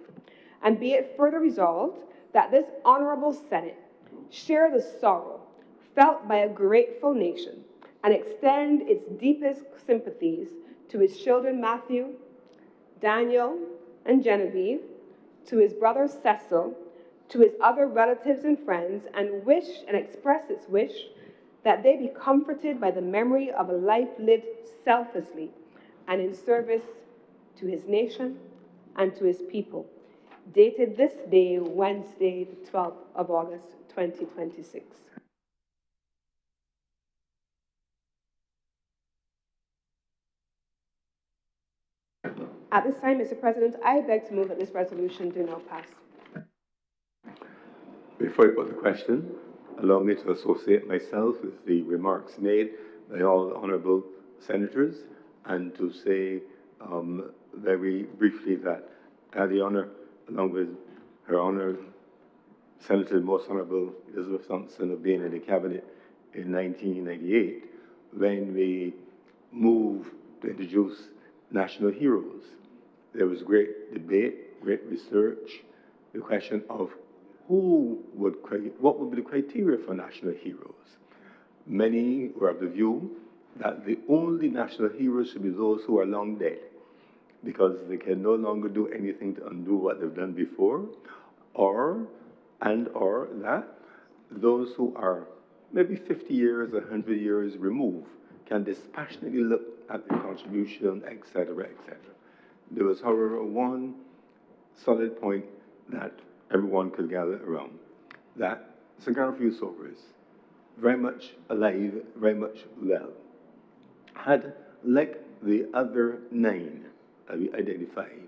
And be it further resolved that this Honourable Senate share the sorrow felt by a grateful nation and extend its deepest sympathies to his children Matthew, Daniel, and Genevieve, to his brother Cecil, to his other relatives and friends, and wish and express its wish that they be comforted by the memory of a life lived selflessly and in service to his nation and to his people. Dated this day, Wednesday, the 12th of August, 2026. At this time, Mr. President, I beg to move that this resolution do now pass. Before I put the question, allow me to associate myself with the remarks made by all the honourable senators and to say very briefly that I had the honour, along with Her Honour Senator Most Honourable Elizabeth Thompson, of being in the Cabinet in 1998 when we moved to introduce national heroes. There was great debate, great research, the question of what would be the criteria for national heroes. Many were of the view that the only national heroes should be those who are long dead, because they can no longer do anything to undo what they've done before, or that those who are maybe 50 years, 100 years removed can dispassionately look at their contribution, etc., etc. There was, however, one solid point that everyone could gather around, that cigar field sobers, very much alive, very much well, had, like the other 9 that we identified,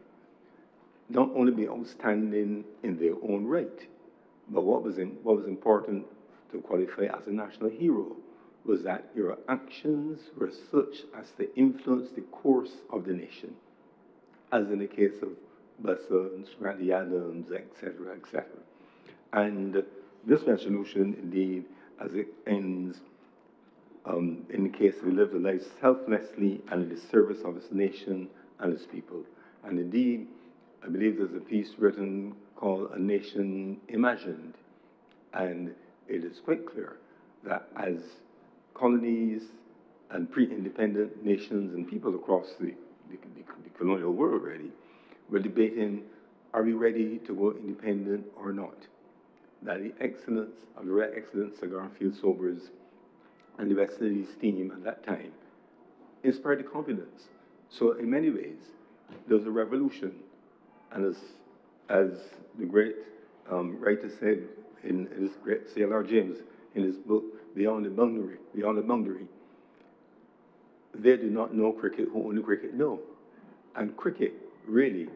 not only be outstanding in their own right, but what was important to qualify as a national hero was that your actions were such as to influence the course of the nation, as in the case of Bussons, Randy Adams, etc., etc. And this resolution, indeed, as it ends, in the case he lived a life selflessly and in the service of his nation and his people. And indeed, I believe there's a piece written called A Nation Imagined. And it is quite clear that as colonies and pre-independent nations and people across the colonial world already were debating, are we ready to go independent or not? That the excellence of the Red Excellent Cigar Field Sobers and the West Indies team at that time inspired the confidence. So in many ways, there was a revolution. And as the great writer said in his great C.L.R. James in his book, Beyond the Boundary, they do not know cricket who only cricket know. And cricket really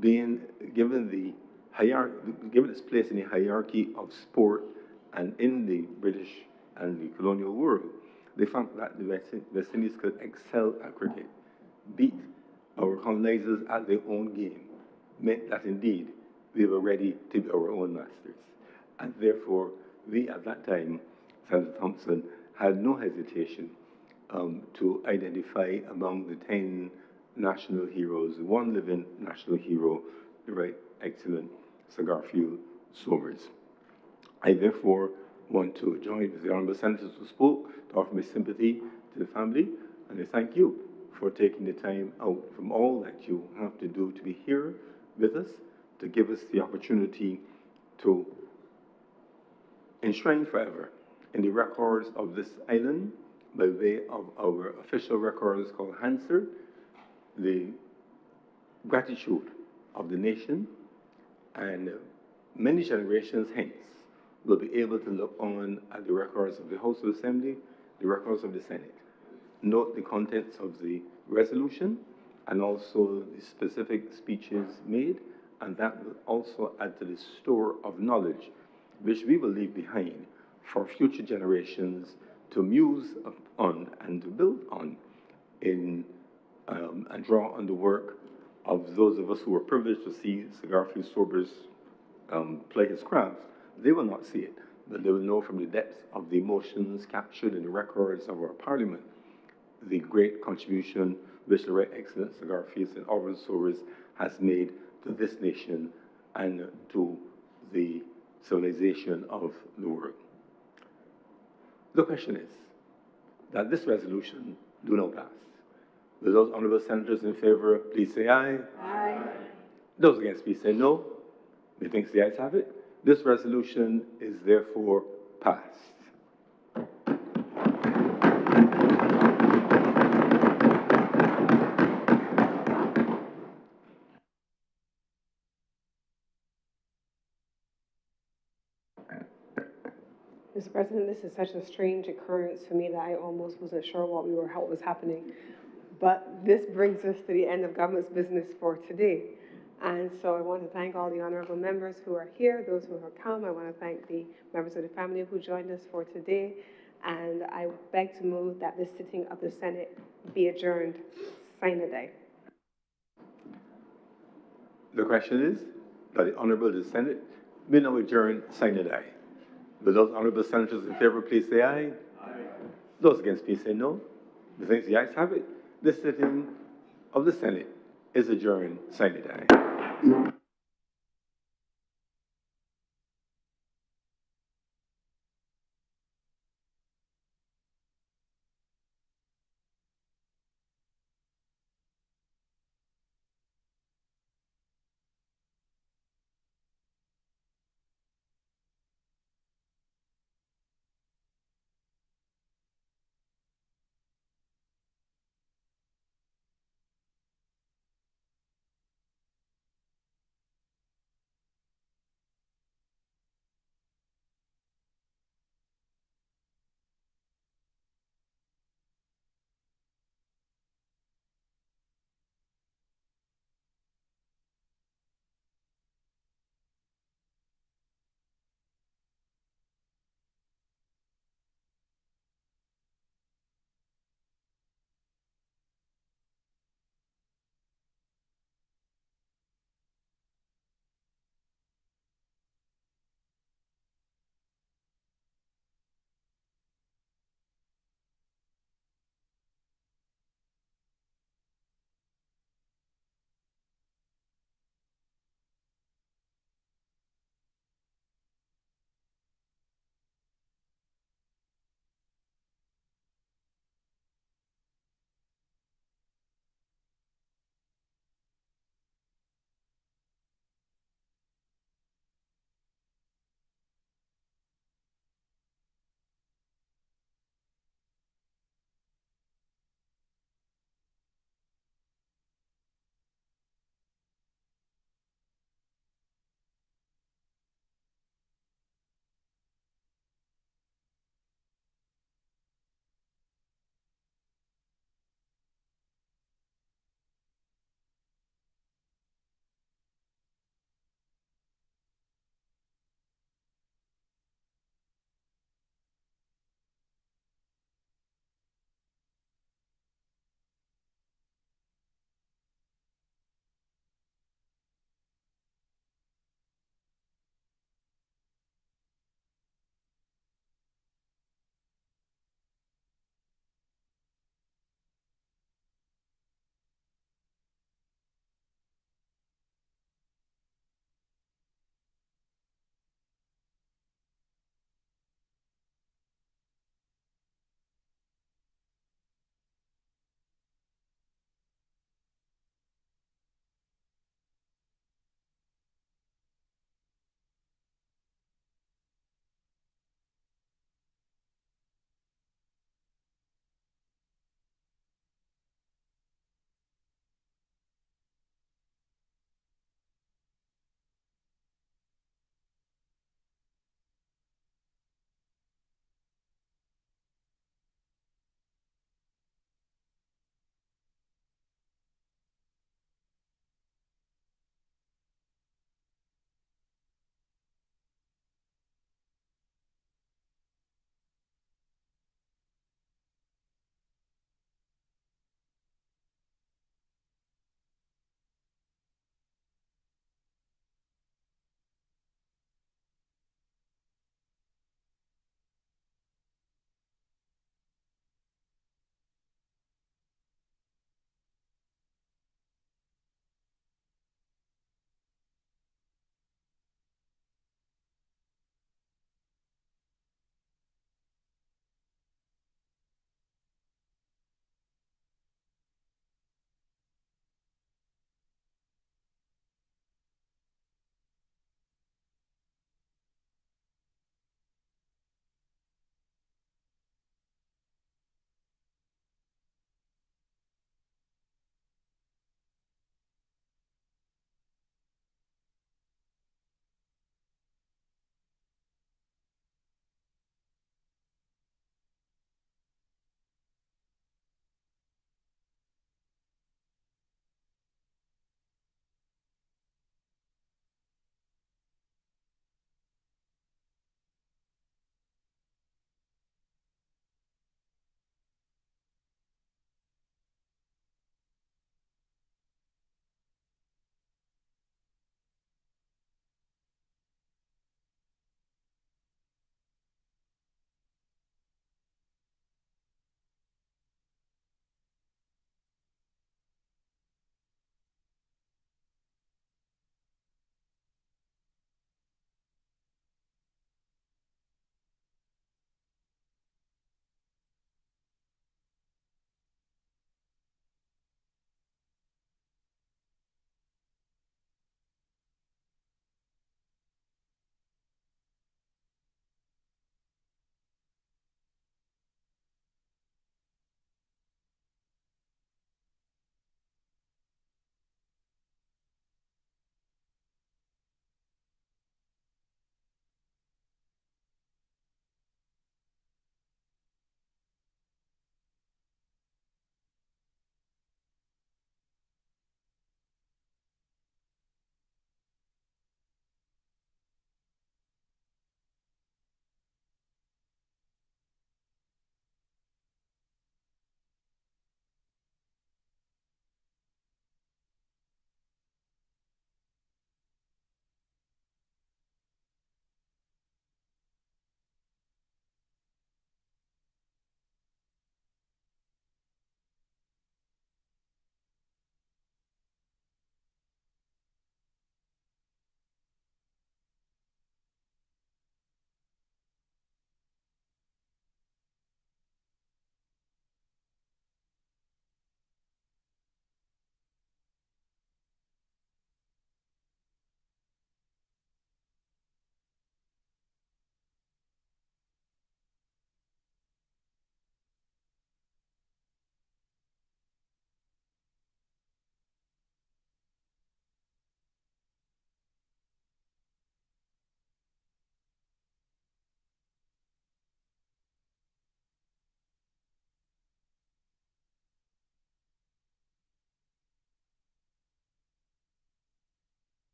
being given the hierarchy, given its place in the hierarchy of sport and in the British and the colonial world, they found that the West Indies could excel at cricket, beat our colonizers at their own game, meant that indeed we were ready to be our own masters. And therefore, we at that time, Senator Thompson, had no hesitation to identify among the 10 national heroes, one living national hero, the Right Excellent Cigar Field Sobers. I therefore want to join with the honourable senators who spoke to offer my sympathy to the family, and I thank you for taking the time out from all that you have to do to be here with us, to give us the opportunity to enshrine forever in the records of this island, by way of our official records called Hansard, the gratitude of the nation, and many generations hence will be able to look on at the records of the House of Assembly, the records of the Senate, note the contents of the resolution, and also the specific speeches made, and that will also add to the store of knowledge which we will leave behind for future generations to muse on and to build on and draw on the work of those of us who were privileged to see Cigar Field Sobers play his craft. They will not see it, but they will know from the depths of the emotions captured in the records of our Parliament the great contribution which the Right Excellent Cigar Fields and Auburn Sobers has made to this nation and to the civilization of the world. The question is that this resolution do not pass. Will those honourable senators in favour, please say aye. Aye. Those against, please say no. Methinks the ayes have it. This resolution is therefore passed. Mr. President, this is such a strange occurrence for me that I almost wasn't sure what was happening. But this brings us to the end of government's business for today. And so I want to thank all the honourable members who are here, those who have come. I want to thank the members of the family who joined us for today. And I beg to move that this sitting of the Senate be adjourned sine die. The question is that the Honourable the Senate be now adjourned sine die. Will those honourable senators in favour please say aye? Aye. Those against please say no. The things the ayes have it. The sitting of the Senate is adjourned sine die.